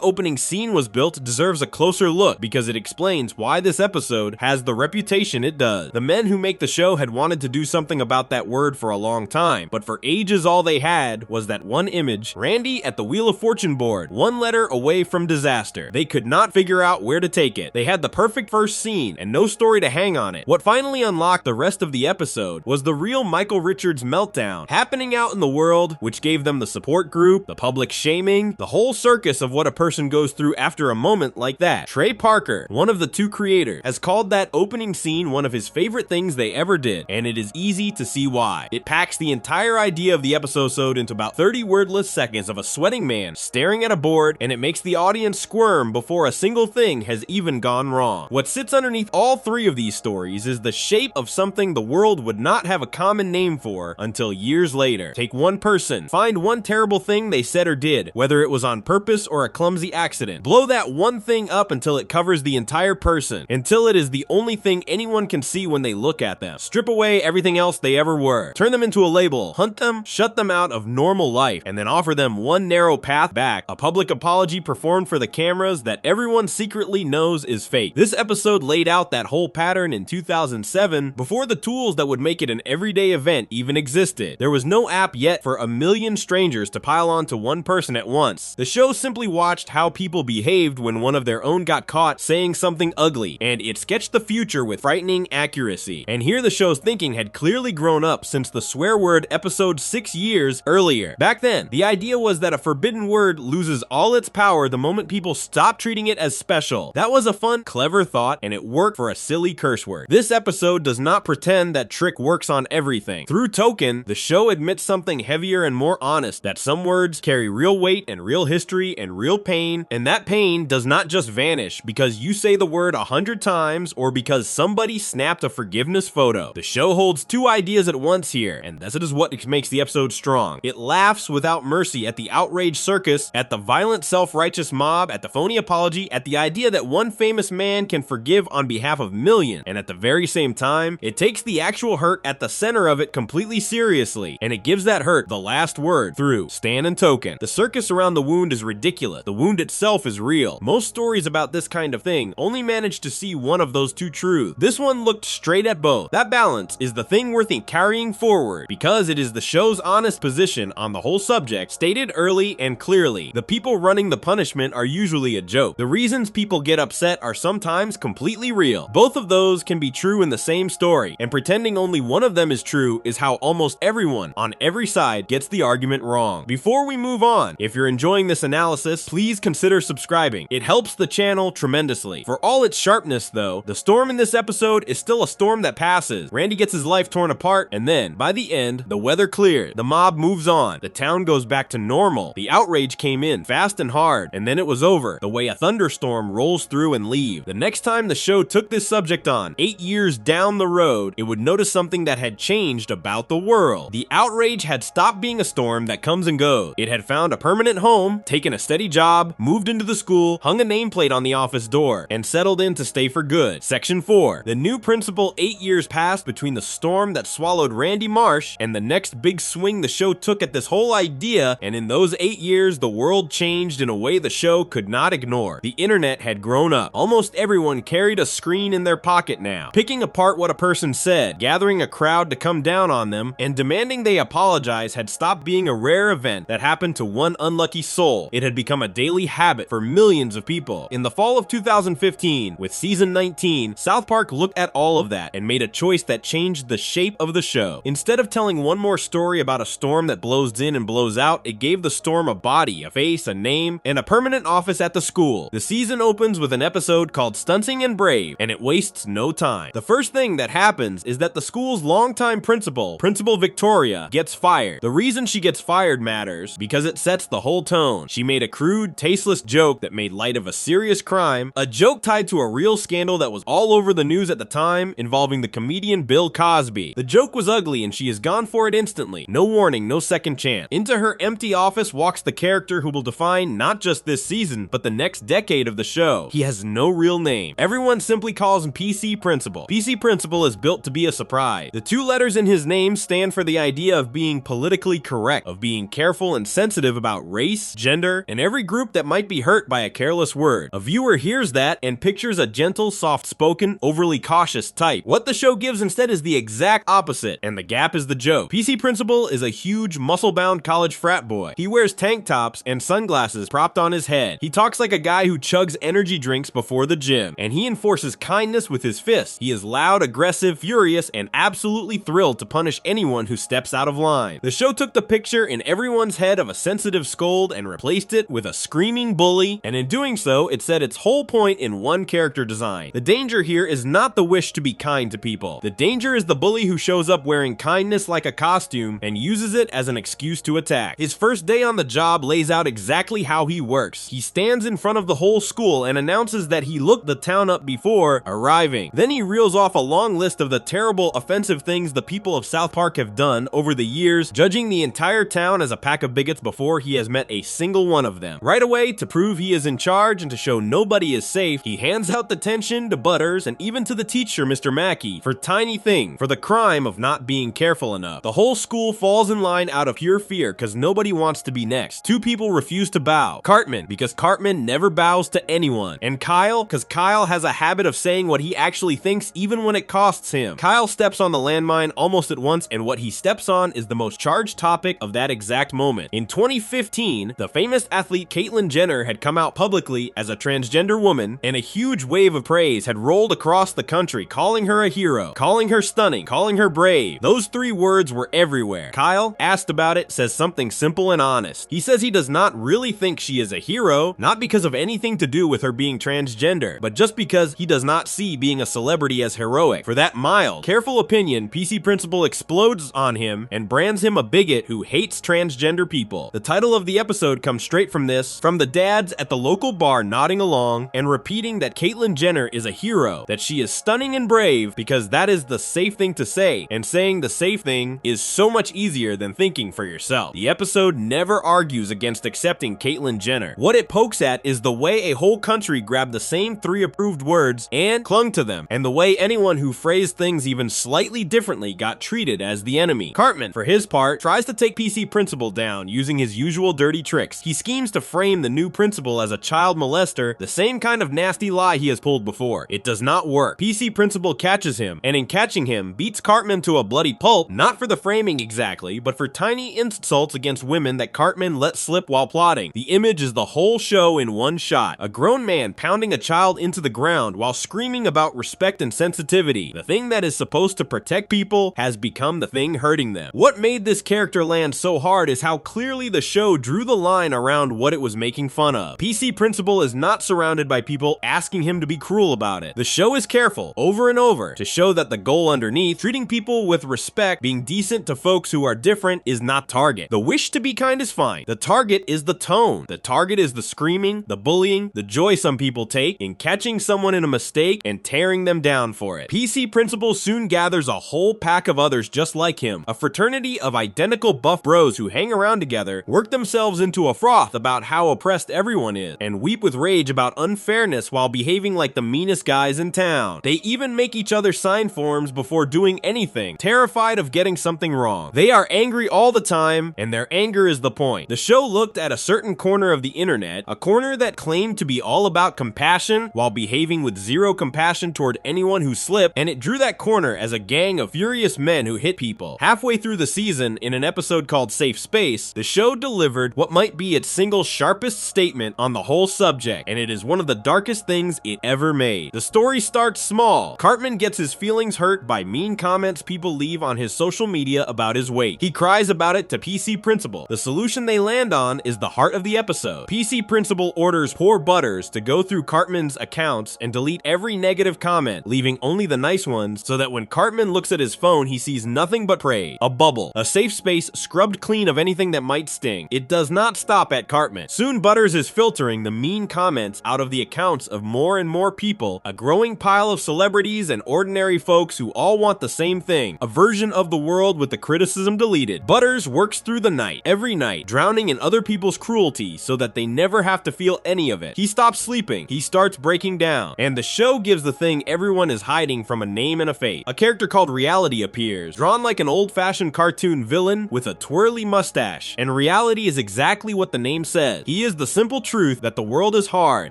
opening scene was built deserves a closer look because it explains why this episode has the reputation it does. The men who make the show had wanted to do something about that word for a long time, but for ages all they had was that one image, Randy at the Wheel of Fortune board, one letter away from disaster. They could not figure out where to take it. They had the perfect first scene and no story to hang on it. What finally unlocked the rest of the episode was the real Michael Richards meltdown happening out in the world, which gave them the support group, the public shaming, the whole circus of what a person goes through after a moment like that. Trey Parker, one of the two creators, has called that opening scene one of his favorite things they ever did, and it is easy to see why. It packs the entire idea of the episode into about 30 wordless seconds of a sweating man staring at a board, and it makes the audience squirm before a single thing has even gone wrong. What sits underneath all three of these stories is the shape of something the world would not have a common name for until years later. Take one person, find one terrible thing they said or did, whether it was on purpose or a clumsy accident. Blow that one thing up until it covers the entire person, until it is the only thing anyone can see when they look at them. Strip away everything else they ever were. Turn them into a label, hunt them, shut them out of normal life, and then offer them one narrow path back, a public apology performed for the cameras that everyone secretly knows is fake. This episode laid out that whole pattern in 2007 before the tools that would make it an everyday event even existed. There was no app yet for a million strangers to pile onto one person at once. The show simply watched how people behaved when one of their own got caught saying something ugly, and it sketched the future with frightening accuracy. And here the show's thinking had clearly grown up since the swear word episode 6 years earlier. Back then, the idea was that a forbidden word loses all its power the moment people stop treating it as special. That was a fun, clever thought, and it worked for a silly curse word. This episode does not pretend that trick works on everything. Through Token, the show admits something heavier and more honest, that some words carry real weight and real history and real pain, and that pain does not just vanish because you say the word 100 times or because somebody snapped a forgiveness photo. The show holds two ideas at once here, and this is what makes the episode strong. It laughs without mercy at the outraged circus, at the violent self-righteous mob, at the phony apology, at the idea that one famous man can forgive on behalf of millions, and at the very same time, it takes the actual hurt at the center of it completely seriously, and it gives that hurt the last word through Stan and Token. The circus around the wound is ridiculous. The wound itself is real. Most stories about this kind of thing only manage to see one of those two truths. This one looked straight at both. That balance is the thing worth carrying forward because it is the show's honest position on the whole subject, stated early and clearly. The people running the punishment are usually a joke. The reasons people get upset are sometimes completely real. Both of those can be true in the same story, and pretending only one of them is true is how almost everyone on every side gets the argument wrong. Before we move on, if you're enjoying this analysis, please consider subscribing. It helps the channel tremendously. For all its sharpness though, the storm in this episode is still a storm that passes. Randy gets his life torn apart, and then, by the end, the weather cleared. The mob moves on. The town goes back to normal. The outrage came in fast and hard, and then it was over, the way a thunderstorm rolls through and leaves. The next time the show took this subject on, 8 years down the road, it would notice something that had changed about the world. The outrage had stopped being a storm that comes and goes. It had found a permanent home, taken a steady job, moved into the school, hung a nameplate on the office door, and settled in to stay for good. Section 4. The new principal 8 years passed between the storm that swallowed Randy Marsh and the next big swing the show took at this whole idea, and in those 8 years, the world changed in a way the show could not ignore. The internet had grown up. Almost everyone carried a screen in their pocket now, picking apart what a person said, gathering a crowd to come down on them, and demanding they apologize had stopped being a rare event that happened to one unlucky soul. It had become a daily habit for millions of people. In the fall of 2015, with season 19, South Park looked at all of that and made a choice that changed the shape of the show. Instead of telling one more story about a storm that blows in and blows out, it gave the storm a body, a face, a name, and a permanent office at the school. The season opens with an episode called Stunting and Brave, and it wastes no time. The first thing that happens is that the school's longtime principal, Principal Victoria, gets fired. The reason she gets fired matters because it sets the whole tone. She made a crude, tasteless joke that made light of a serious crime, a joke tied to a real scandal that was all over the news at the time involving the comedian Bill Cosby. The joke was ugly and she is gone for it instantly. No warning, no second chance. Into her empty office walks the character who will define not just this season, but the next decade of the show. He has no real name. Everyone simply calls him PC Principal. PC Principal is built to be a surprise. The two letters in his name stand for the idea of being politically correct, of being careful and sensitive about race, gender, and every group that might be hurt by a careless word. A viewer hears that and pictures a gentle, soft-spoken, overly cautious type. What the show gives instead is the exact opposite, and the gap is the joke. PC Principal is a huge, muscle-bound college frat boy. He wears tank tops and sunglasses propped on his head. He talks like a guy who chugs energy drinks before the gym, and he enforces kindness with his fists. He is loud, aggressive, furious, and absolutely thrilled to punish anyone who steps out of line. The show took the picture in everyone's head of a sensitive scold and replaced it with a screaming bully, and in doing so, it set its whole point in one character design. The danger here is not the wish to be kind to people. The danger is the bully who shows up wearing kindness like a costume and uses it as an excuse to attack. His first day on the job lays out exactly how he works. He stands in front of the whole school and announces that he looked the town up before arriving. Then he reels off a long list of the terrible, offensive things the people of South Park have done over the years, judging the entire town as a pack of bigots before he has met a single one of them. Right away, to prove he is in charge and to show nobody is safe, he hands out detention to Butters and even to the teacher, Mr. Mackey, for tiny thing, for the crime of not being careful enough. The whole school falls in line out of pure fear because nobody wants to be next. Two people refuse to bow. Cartman, because Cartman never bows to anyone. And Kyle, because Kyle has a habit of saying what he actually thinks even when it costs him. Kyle steps on the landmine almost at once, and what he steps on is the most charged topic of that exact moment. In 2015, the famous athlete Caitlyn Jenner had come out publicly as a transgender woman, and a huge wave of praise had rolled across the country, calling her a hero, calling her stunning, calling her brave. Those three words were everywhere. Kyle, asked about it, says something simple and honest. He says he does not really think she is a hero, not because of anything to do with her being transgender, but just because he does not see being a celebrity as heroic. For that mild, careful opinion, PC Principal explodes on him and brands him a bigot who hates transgender people. The title of the episode comes straight from this, from the dads at the local bar nodding along and repeating that Caitlyn Jenner is a hero, that she is stunning and brave because that is the safe thing to say, and saying the safe thing is so much easier than thinking for yourself. The episode never argues against accepting Caitlyn Jenner. What it pokes at is the way a whole country grabbed the same three approved words and clung to them, and the way anyone who phrased things even slightly differently got treated as the enemy. Cartman, for his part, tries to take PC Principal down using his usual dirty tricks. He schemes to frame the new principal as a child molester, the same kind of nasty lie he has pulled before. It does not work. PC Principal catches him, and in catching him, beats Cartman to a bloody pulp, not for the framing exactly, but for tiny insults against women that Cartman let slip while plotting. The image is the whole show in one shot. A grown man pounding a child into the ground while screaming about respect and sensitivity. The thing that is supposed to protect people has become the thing hurting them. What made this character land so hard is how clearly the show drew the line around what it was making fun of. PC Principal is not surrounded by people asking him to be cruel about it. The show is careful, over and over, to show that the goal underneath, treating people with respect, being decent to folks who are different, is not target. The wish to be kind is fine. The target is the tone. The target is the screaming, the bullying, the joy some people take in catching someone in a mistake and tearing them down for it. PC Principal soon gathers a whole pack of others just like him, a fraternity of identical buff bros who hang around together, work themselves into a froth about how oppressed everyone is, and weep with rage about unfairness while behaving like the meanest guys in town. They even make each other sign forms before doing anything, terrified of getting something wrong. They are angry all the time, and their anger is the point. The show looked at a certain corner of the internet, a corner that claimed to be all about compassion while behaving with zero compassion toward anyone who slipped, and it drew that corner as a gang of furious men who hit people. Halfway through the season, in an episode called Safe Space, the show delivered what might be its single sharpest statement on the whole subject, and it is one of the darkest things it ever made. The story starts small. Cartman gets his feelings hurt by mean comments people leave on his social media about his weight. He cries about it to PC Principal. The solution they land on is the heart of the episode. PC Principal orders poor Butters to go through Cartman's accounts and delete every negative comment, leaving only the nice ones, so that when Cartman looks at his phone, he sees nothing but praise. A bubble. A safe space scrubbed clean of anything that might sting. It does not stop at Cartman. Soon Butters is filtering the mean comments out of the accounts of more and more people, a growing pile of celebrities and ordinary folks who all want the same thing, a version of the world with the criticism deleted. Butters works through the night, every night, drowning in other people's cruelty so that they never have to feel any of it. He stops sleeping, he starts breaking down, and the show gives the thing everyone is hiding from a name and a fate. A character called Reality appears appears, drawn like an old-fashioned cartoon villain with a twirly mustache. And reality is exactly what the name says. He is the simple truth that the world is hard,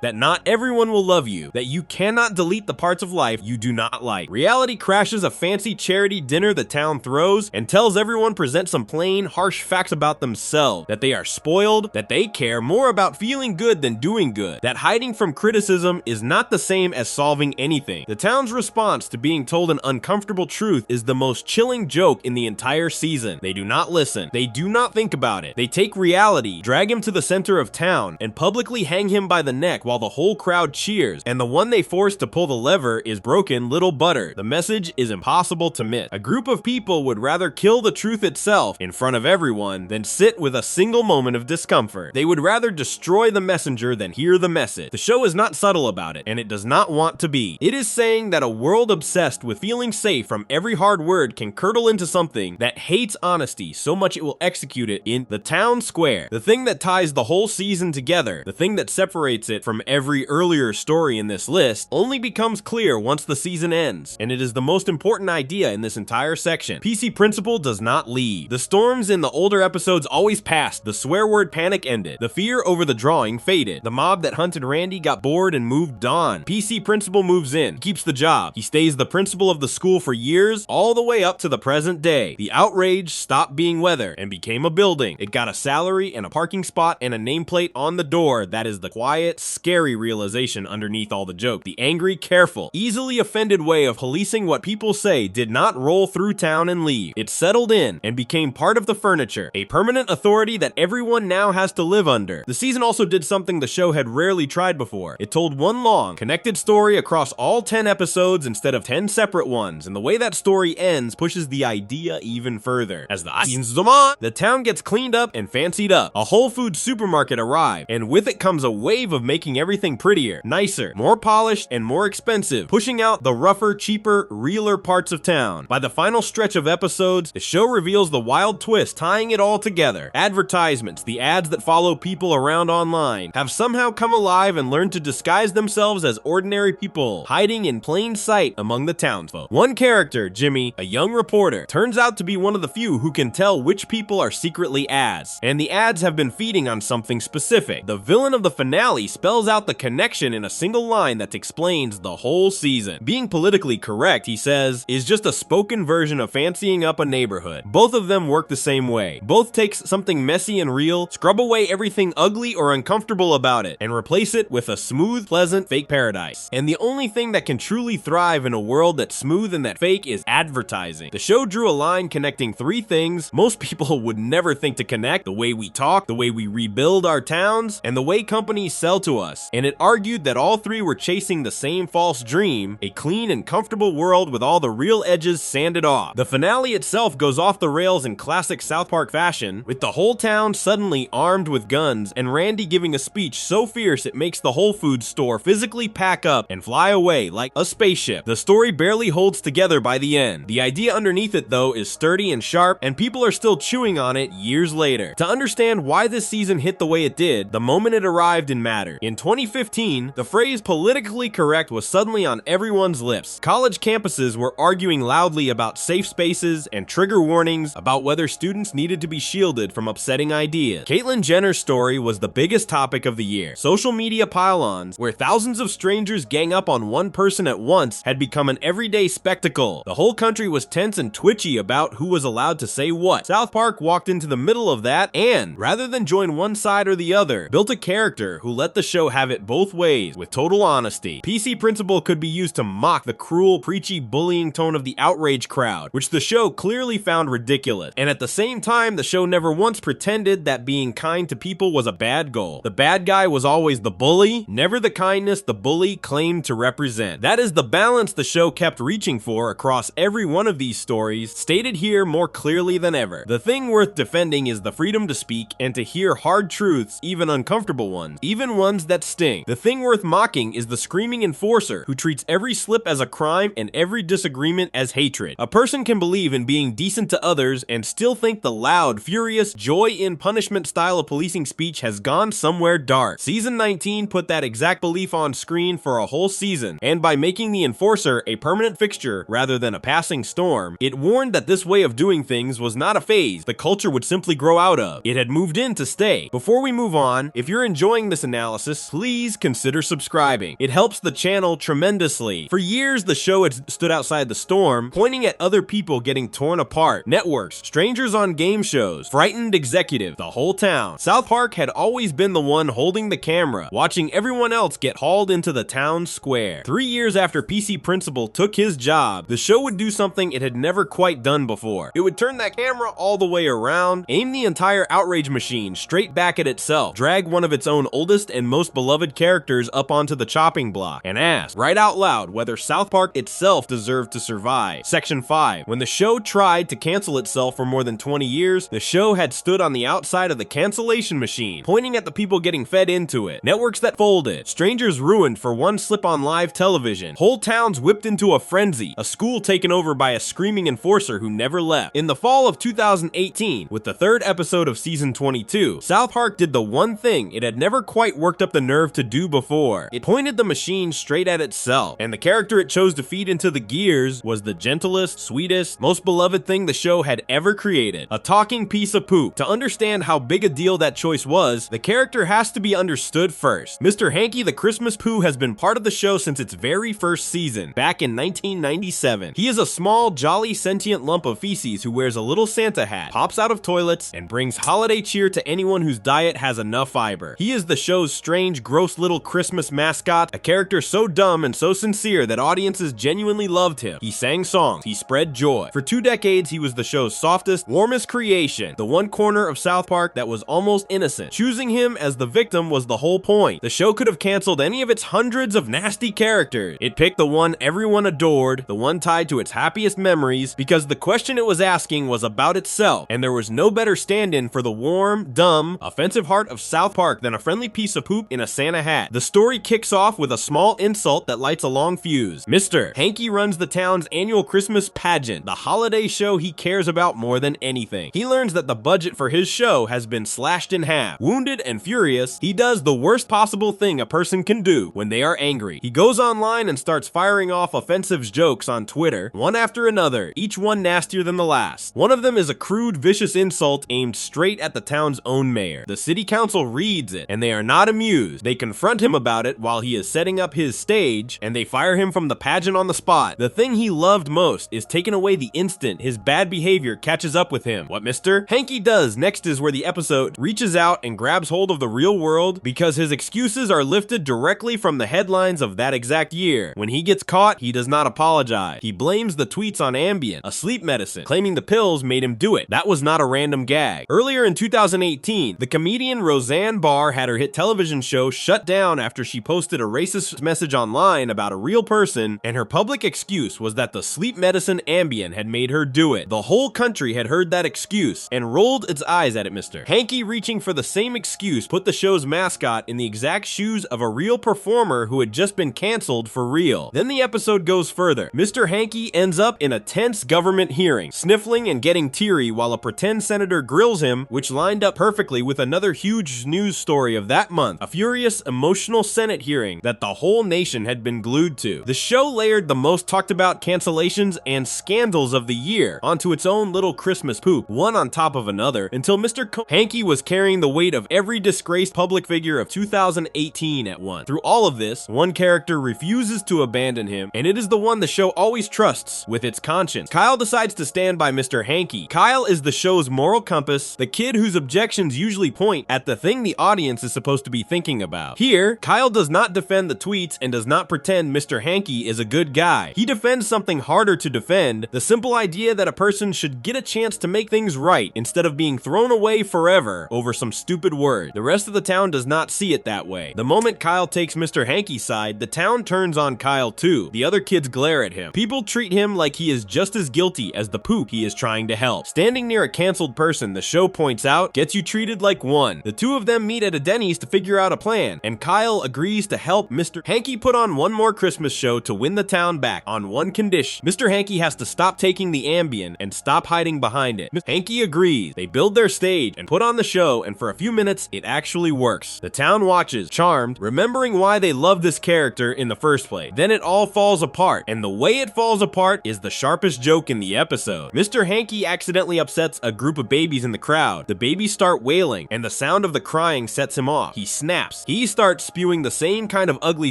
that not everyone will love you, that you cannot delete the parts of life you do not like. Reality crashes a fancy charity dinner the town throws and tells everyone present some plain, harsh facts about themselves, that they are spoiled, that they care more about feeling good than doing good, that hiding from criticism is not the same as solving anything. The town's response to being told an uncomfortable truth is the most chilling joke in the entire season. They do not listen. They do not think about it. They take reality, drag him to the center of town, and publicly hang him by the neck while the whole crowd cheers, and the one they force to pull the lever is broken little butter. The message is impossible to miss. A group of people would rather kill the truth itself in front of everyone than sit with a single moment of discomfort. They would rather destroy the messenger than hear the message. The show is not subtle about it, and it does not want to be. It is saying that a world obsessed with feeling safe from every hard word can curdle into something that hates honesty so much it will execute it in the town square. The thing that ties the whole season together, the thing that separates it from every earlier story in this list, only becomes clear once the season ends, and it is the most important idea in this entire section. PC Principle does not leave. The storms in the older episodes always passed. The swear word panic ended. The fear over the drawing faded. The mob that hunted Randy got bored and moved on. PC Principle moves in, keeps the job. He stays the principal of the school for years, all the way up to the present day. The outrage stopped being weather and became a building. It got a salary and a parking spot and a nameplate on the door. That is the quiet, scary realization underneath all the joke. The angry, careful, easily offended way of policing what people say did not roll through town and leave. It settled in and became part of the furniture, a permanent authority that everyone now has to live under. The season also did something the show had rarely tried before. It told one long, connected story across all 10 episodes instead of 10 separate ones, and the way that story ends pushes the idea even further. As the town gets cleaned up and fancied up. A Whole Foods supermarket arrived, and with it comes a wave of making everything prettier, nicer, more polished, and more expensive, pushing out the rougher, cheaper, realer parts of town. By the final stretch of episodes, the show reveals the wild twist tying it all together. Advertisements, the ads that follow people around online, have somehow come alive and learned to disguise themselves as ordinary people, hiding in plain sight among the townsfolk. One character, Jimmy, a young reporter, turns out to be one of the few who can tell which people are secretly ads, and the ads have been feeding on something specific. The villain of the finale spells out the connection in a single line that explains the whole season. Being politically correct, he says, is just a spoken version of fancying up a neighborhood. Both of them work the same way. Both takes something messy and real, scrub away everything ugly or uncomfortable about it, and replace it with a smooth, pleasant, fake paradise. And the only thing that can truly thrive in a world that's smooth and that fake is advertising. The show drew a line connecting three things most people would never think to connect: the way we talk, the way we rebuild our towns, and the way companies sell to us. And it argued that all three were chasing the same false dream, a clean and comfortable world with all the real edges sanded off. The finale itself goes off the rails in classic South Park fashion, with the whole town suddenly armed with guns and Randy giving a speech so fierce it makes the Whole Foods store physically pack up and fly away like a spaceship. The story barely holds together by the end. The idea underneath it, though, is sturdy and sharp, and people are still chewing on it years later. To understand why this season hit the way it did, the moment it arrived in mattered. In 2015, the phrase politically correct was suddenly on everyone's lips. College campuses were arguing loudly about safe spaces and trigger warnings about whether students needed to be shielded from upsetting ideas. Caitlyn Jenner's story was the biggest topic of the year. Social media pile-ons, where thousands of strangers gang up on one person at once, had become an everyday spectacle. The whole country was tense and twitchy about who was allowed to say what. South Park walked into the middle of that and, rather than join one side or the other, built a character who let the show have it both ways with total honesty. PC Principle could be used to mock the cruel, preachy, bullying tone of the outrage crowd, which the show clearly found ridiculous. And at the same time, the show never once pretended that being kind to people was a bad goal. The bad guy was always the bully, never the kindness the bully claimed to represent. That is the balance the show kept reaching for across every one of these stories, stated here more clearly than ever. The thing worth defending is the freedom to speak and to hear hard truths, even uncomfortable ones, even ones that sting. The thing worth mocking is the screaming enforcer who treats every slip as a crime and every disagreement as hatred. A person can believe in being decent to others and still think the loud, furious, joy in punishment style of policing speech has gone somewhere dark. Season 19 put that exact belief on screen for a whole season, and by making the enforcer a permanent fixture rather than a passing storm, it warned that this way of doing things was not a phase the culture would simply grow out of. It had moved in to stay. Before we move on, if you're enjoying this analysis, please consider subscribing. It helps the channel tremendously. For years, the show had stood outside the storm, pointing at other people getting torn apart. Networks, strangers on game shows, frightened executives, the whole town. South Park had always been the one holding the camera, watching everyone else get hauled into the town square. 3 years after PC Principal took his job, the show would do something it had never quite done before. It would turn that camera all the way around, aim the entire outrage machine straight back at itself, drag one of its own oldest and most beloved characters up onto the chopping block, and ask, right out loud, whether South Park itself deserved to survive. Section 5. When the show tried to cancel itself for more than 20 years, the show had stood on the outside of the cancellation machine, pointing at the people getting fed into it. Networks that folded, strangers ruined for one slip on live television, whole towns whipped into a frenzy, a school taken over by a screaming enforcer who never left. In the fall of 2018, with the 3rd episode of season 22, South Park did the one thing it had never quite worked up the nerve to do before. It pointed the machine straight at itself, and the character it chose to feed into the gears was the gentlest, sweetest, most beloved thing the show had ever created, a talking piece of poop. To understand how big a deal that choice was, the character has to be understood first. Mr. Hanky the Christmas Poo has been part of the show since its very first season, back in 1997. He is a small, jolly, sentient lump of feces who wears a little Santa hat, pops out of toilets, and brings holiday cheer to anyone whose diet has enough fiber. He is the show's strange, gross little Christmas mascot, a character so dumb and so sincere that audiences genuinely loved him. He sang songs, he spread joy. For 2 decades, he was the show's softest, warmest creation, the one corner of South Park that was almost innocent. Choosing him as the victim was the whole point. The show could have canceled any of its hundreds of nasty characters. It picked the one everyone adored, the one tied to its happiest memories, because the question it was asking was about itself, and there was no better stand-in for the warm, dumb, offensive heart of South Park than a friendly piece of poop in a Santa hat. The story kicks off with a small insult that lights a long fuse. Mr. Hanky runs the town's annual Christmas pageant, the holiday show he cares about more than anything. He learns that the budget for his show has been slashed in half. Wounded and furious, he does the worst possible thing a person can do when they are angry. He goes online and starts firing off offensive jokes on Twitter, one after another, each one nastier than the last. One of them is a crude, vicious insult aimed straight at the town's own mayor. The city council reads it, and they are not amused. They confront him about it while he is setting up his stage, and they fire him from the pageant on the spot. The thing he loved most is taken away the instant his bad behavior catches up with him. What Mr. Hanky does next is where the episode reaches out and grabs hold of the real world, because his excuses are lifted directly from the headlines of that exact year. When he gets caught, he does not apologize. He blames the tweets on Ambien, a sleep medicine, claiming the pills made him do it. That was not a random gag. Earlier in 2018, the comedian Roseanne Barr had her hit television show shut down after she posted a racist message online about a real person, and her public excuse was that the sleep medicine Ambien had made her do it. The whole country had heard that excuse and rolled its eyes at it. Mr. Hanky reaching for the same excuse put the show's mascot in the exact shoes of a real performer who had just been canceled for real. Then the episode goes further. Mr. Hanky ends up in a tense government hearing, sniffling and getting teary while a pretend senator grills him, which lined up perfectly with another huge news story of that month, a furious, emotional Senate hearing that the whole nation had been glued to. The show layered the most talked about cancellations and scandals of the year onto its own little Christmas poop, one on top of another, until Mr. Hanky was carrying the weight of every disgraced public figure of 2018 at once. Through all of this, one character refuses to abandon him, and it is the one the show always trusts with its conscience. Kyle decides to stand by Mr. Hanky. Kyle is the show's moral compass, the kid whose objections usually point at the thing the audience is supposed to be thinking about. Here, Kyle does not defend the tweets and does not pretend Mr. Hanky is a good guy. He defends something harder to defend, the simple idea that a person should get a chance to make things right instead of being thrown away forever over some stupid word. The rest of the town does not see it that way. The moment Kyle takes Mr. Hanky's side, the town turns on Kyle too. The other kids glare at him. People treat him like he is just as guilty as the poop he is trying to help. Standing near a canceled person, the show points out, gets you treated like one. The two of them meet at a Denny's to figure out a plan, and Kyle agrees to help Mr. Hanky put on one more Christmas show to win the town back on one condition. Mr. Hanky has to stop taking the Ambien and stop hiding behind it. Hanky agrees. They build their stage and put on the show, and for a few minutes, it actually works. The town watches, charmed, remembering why they love this character in the first place. Then it all falls apart, and the way it falls apart is has the sharpest joke in the episode. Mr. Hanky accidentally upsets a group of babies in the crowd. The babies start wailing, and the sound of the crying sets him off. He snaps. He starts spewing the same kind of ugly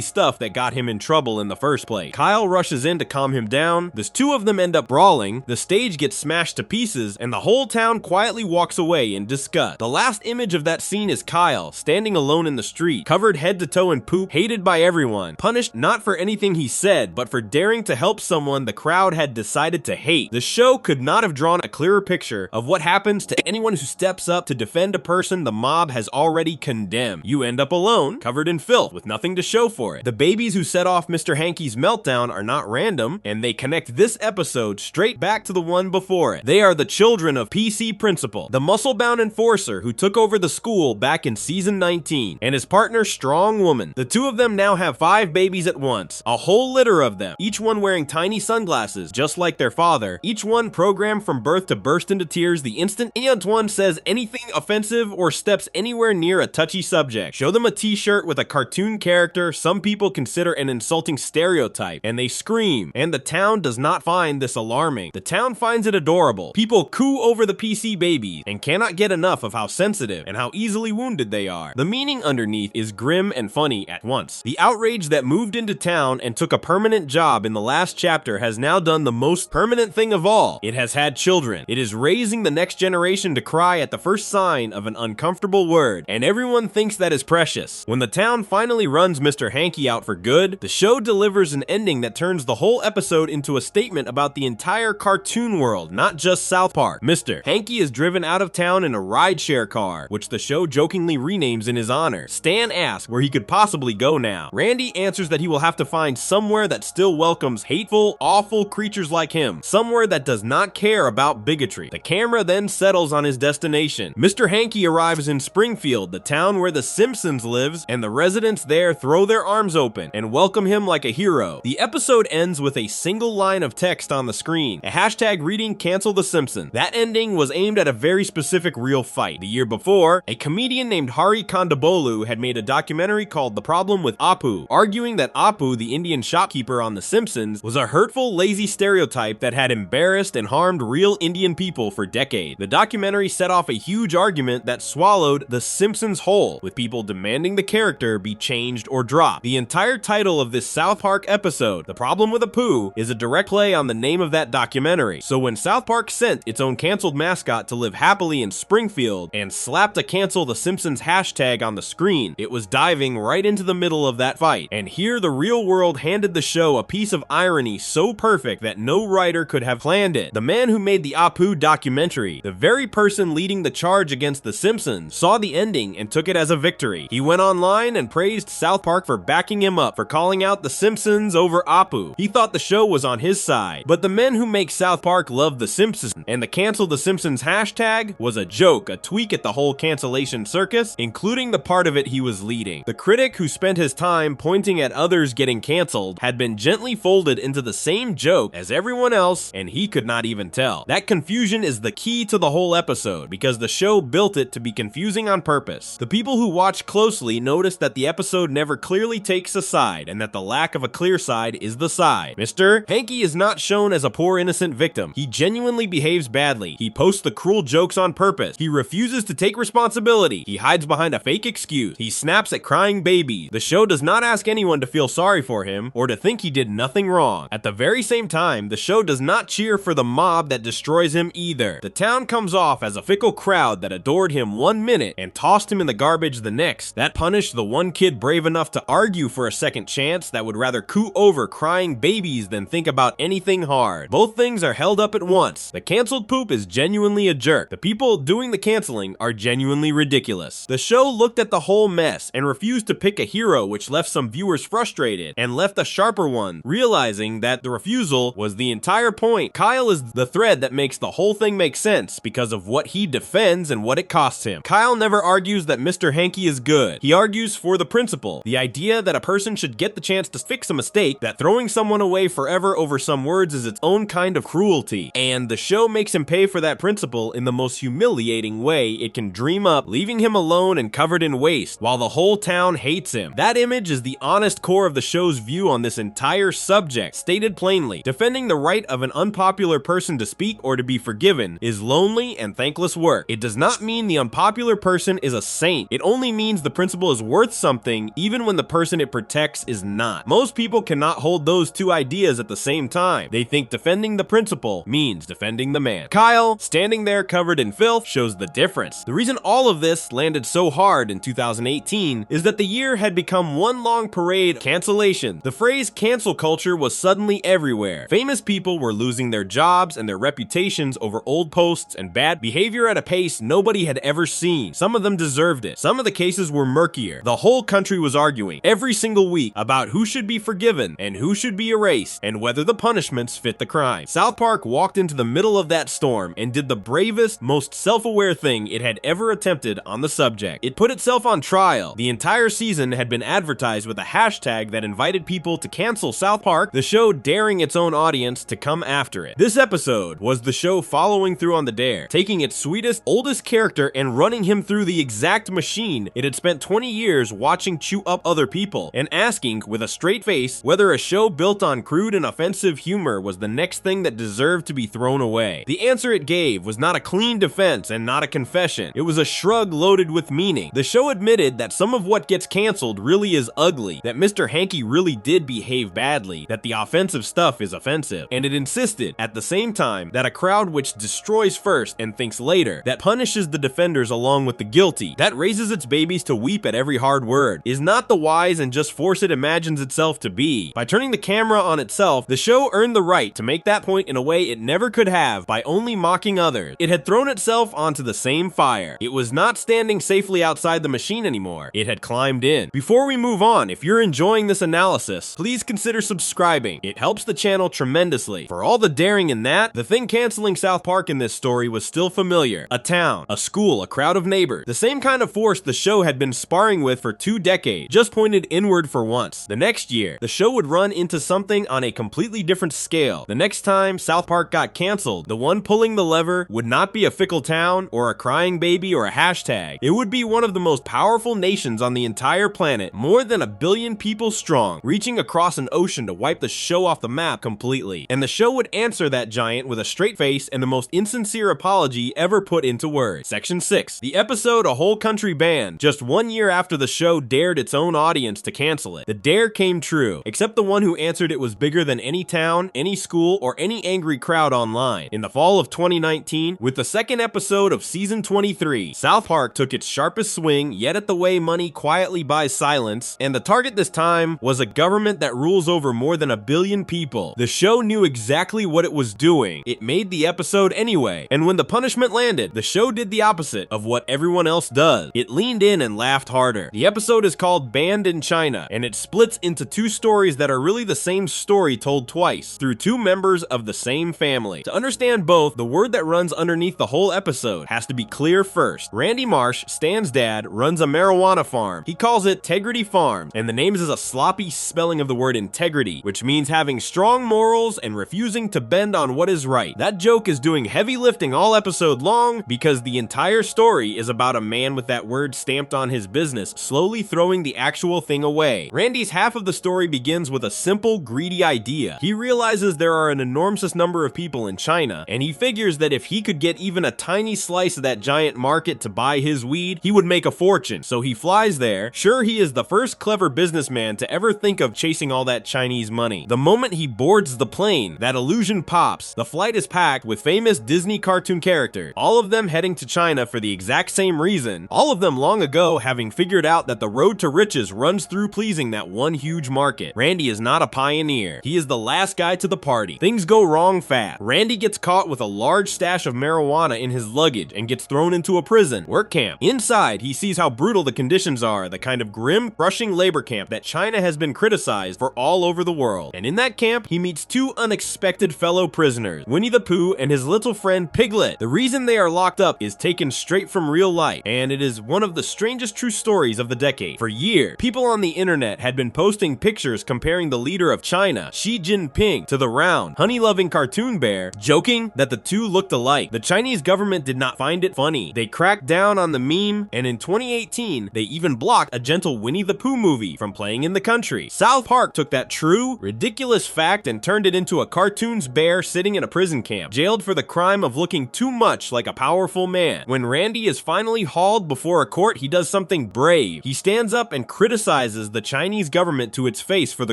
stuff that got him in trouble in the first place. Kyle rushes in to calm him down. The two of them end up brawling. The stage gets smashed to pieces, and the whole town quietly walks away in disgust. The last image of that scene is Kyle, standing alone in the street, covered head to toe in poop, hated by everyone, punished not for anything he said, but for daring to help someone the crowd had decided to hate. The show could not have drawn a clearer picture of what happens to anyone who steps up to defend a person the mob has already condemned. You end up alone, covered in filth, with nothing to show for it. The babies who set off Mr. Hanky's meltdown are not random, and they connect this episode straight back to the one before it. They are the children of PC Principal, the muscle-bound enforcer who took over the school back in season 19, and his partner Strong Woman. The two of them now have 5 babies at once, a whole litter of them, each one wearing tiny sunglasses, just like their father, each one programmed from birth to burst into tears the instant Antoine says anything offensive or steps anywhere near a touchy subject. Show them a t-shirt with a cartoon character some people consider an insulting stereotype, and they scream, and the town does not find this alarming. The town finds it adorable. People coo over the PC babies, and cannot get enough of how sensitive and how easily wounded they are. The meaning underneath is grim and funny at once. The outrage that moved into town and took a permanent job in the last chapter has now done the most permanent thing of all. It has had children. It is raising the next generation to cry at the first sign of an uncomfortable word, and everyone thinks that is precious. When the town finally runs Mr. Hanky out for good, the show delivers an ending that turns the whole episode into a statement about the entire cartoon world, not just South Park. Mr. Hanky is driven out of town in a rideshare car, which the show jokingly renames in his honor. Stan asks where he could possibly go now. Randy answers that he will have to find somewhere that still welcomes hateful, awful creatures like him, somewhere that does not care about bigotry. The camera then settles on his destination. Mr. Hanky arrives in Springfield, the town where the Simpsons lives, and the residents there throw their arms open and welcome him like a hero. The episode ends with a single line of text on the screen, a hashtag reading "Cancel the Simpsons." That ending was aimed at a very specific real fight. The year before, a comedian named Hari Kondabolu had made a documentary called The Problem with Apu, arguing that Apu, the Indian shopkeeper on The Simpsons, was a hurtful, lazy stereotype that had embarrassed and harmed real Indian people for decades. The documentary set off a huge argument that swallowed The Simpsons whole, with people demanding the character be changed or dropped. The entire title of this South Park episode, The Problem with Apu, is a direct play on the name of that documentary. So when South Park sent its own canceled mascot to live happily in Springfield and slapped a "Cancel the Simpsons" hashtag on the screen, it was diving right into the middle of that fight. And here the real world handed the show a piece of irony so perfect that no writer could have planned it. The man who made the Apu documentary, the very person leading the charge against The Simpsons, saw the ending and took it as a victory. He went online and praised South Park for backing him up, for calling out The Simpsons over Apu. He thought the show was on his side. But the men who make South Park love The Simpsons, and the "Cancel the Simpsons" hashtag was a joke, a tweak at the whole cancellation circus, including the part of it he was leading. The critic who spent his time pointing at others getting canceled had been gently folded into the same joke as everyone else, and he could not even tell. That confusion is the key to the whole episode, because the show built it to be confusing on purpose. The people who watch closely notice that the episode never clearly takes a side, and that the lack of a clear side is the side. Mr. Hanky is not shown as a poor innocent victim. He genuinely behaves badly. He posts the cruel jokes on purpose. He refuses to take responsibility. He hides behind a fake excuse. He snaps at crying babies. The show does not ask anyone to feel sorry for him or to think he did nothing wrong. At the very same time, the show does not cheer for the mob that destroys him either. The town comes off as a fickle crowd that adored him 1 minute and tossed him in the garbage the next. That punished the one kid brave enough to argue for a second chance that would rather coo over crying babies than think about anything hard. Both things are held up at once. The canceled poop is genuinely a jerk. The people doing the canceling are genuinely ridiculous. The show looked at the whole mess and refused to pick a hero, which left some viewers frustrated, and left a sharper one, realizing that the refusal was the entire point. Kyle is the thread that makes the whole thing make sense because of what he defends and what it costs him. Kyle never argues that Mr. Hanky is good. He argues for the principle, the idea that a person should get the chance to fix a mistake, that throwing someone away forever over some words is its own kind of cruelty, and the show makes him pay for that principle in the most humiliating way it can dream up, leaving him alone and covered in waste while the whole town hates him. That image is the honest core of the show's view on this entire subject, stated plainly. To defending the right of an unpopular person to speak or to be forgiven is lonely and thankless work. It does not mean the unpopular person is a saint. It only means the principle is worth something even when the person it protects is not. Most people cannot hold those two ideas at the same time. They think defending the principle means defending the man. Kyle, standing there covered in filth, shows the difference. The reason all of this landed so hard in 2018 is that the year had become one long parade of cancellation. The phrase cancel culture was suddenly everywhere. Famous people were losing their jobs and their reputations over old posts and bad behavior at a pace nobody had ever seen. Some of them deserved it. Some of the cases were murkier. The whole country was arguing every single week about who should be forgiven and who should be erased and whether the punishments fit the crime. South Park walked into the middle of that storm and did the bravest, most self-aware thing it had ever attempted on the subject. It put itself on trial. The entire season had been advertised with a hashtag that invited people to cancel South Park, the show daring its own audience to come after it. This episode was the show following through on the dare, taking its sweetest, oldest character and running him through the exact machine it had spent 20 years watching chew up other people, and asking with a straight face whether a show built on crude and offensive humor was the next thing that deserved to be thrown away. The answer it gave was not a clean defense and not a confession. It was a shrug loaded with meaning. The show admitted that some of what gets canceled really is ugly, that Mr. Hanky really did behave badly, that the offensive stuff is offensive, and it insisted at the same time that a crowd which destroys first and thinks later, that punishes the defenders along with the guilty, that raises its babies to weep at every hard word, is not the wise and just force it imagines itself to be. By turning the camera on itself, the show earned the right to make that point in a way it never could have by only mocking others. It had thrown itself onto the same fire. It was not standing safely outside the machine anymore. It had climbed in. Before we move on, if you're enjoying this analysis, please consider subscribing. It helps the channel tremendously. For all the daring in that, the thing canceling South Park in this story was still familiar. A town, a school, a crowd of neighbors. The same kind of force the show had been sparring with for 2 decades, just pointed inward for once. The next year, the show would run into something on a completely different scale. The next time South Park got canceled, the one pulling the lever would not be a fickle town or a crying baby or a hashtag. It would be one of the most powerful nations on the entire planet, more than 1 billion people strong, reaching across an ocean to wipe the show off the map completely. And the show would answer that giant with a straight face and the most insincere apology ever put into words. Section 6. The episode A Whole Country Banned. Just 1 year after the show dared its own audience to cancel it. The dare came true, except the one who answered it was bigger than any town, any school, or any angry crowd online. In the fall of 2019, with the second episode of season 23, South Park took its sharpest swing yet at the way money quietly buys silence, and the target this time was a government that rules over more than 1 billion people. The show knew exactly what it was doing. It made the episode anyway, and when the punishment landed, the show did the opposite of what everyone else does. It leaned in and laughed harder. The episode is called Banned in China, and it splits into 2 stories that are really the same story told twice, through 2 members of the same family. To understand both, the word that runs underneath the whole episode has to be clear first. Randy Marsh, Stan's dad, runs a marijuana farm. He calls it Tegrity Farms, and the name is a sloppy spelling of the word integrity, which means having strong morals and refusing to bend on what is right. That joke is doing heavy lifting all episode long because the entire story is about a man with that word stamped on his business slowly throwing the actual thing away. Randy's half of the story begins with a simple, greedy idea. He realizes there are an enormous number of people in China, and he figures that if he could get even a tiny slice of that giant market to buy his weed, he would make a fortune. So he flies there. Sure, he is the first clever businessman to ever think of chasing all that Chinese money. The moment he boards the plane, that illusion pops. The flight is packed with famous Disney cartoon characters, all of them heading to China for the exact same reason, all of them long ago having figured out that the road to riches runs through pleasing that one huge market. Randy is not a pioneer. He is the last guy to the party. Things go wrong fast. Randy gets caught with a large stash of marijuana in his luggage and gets thrown into a prison, work camp. Inside, he sees how brutal the conditions are, the kind of grim, crushing labor camp that China has been criticized for all over the world. And in that camp, he meets 2 unexpected fellow prisoners, Winnie the Pooh and his little friend Piglet. The reason they are locked up is taken straight from real life, and it is one of the strangest true stories of the decade. For years, people on the internet had been posting pictures comparing the leader of China, Xi Jinping, to the round, honey-loving cartoon bear, joking that the 2 looked alike. The Chinese government did not find it funny. They cracked down on the meme, and in 2018, they even blocked a gentle Winnie the Pooh movie from playing in the country. South Park took that true, ridiculous fact and turned turned it into a cartoon's bear sitting in a prison camp, jailed for the crime of looking too much like a powerful man. When Randy is finally hauled before a court, he does something brave. He stands up and criticizes the Chinese government to its face for the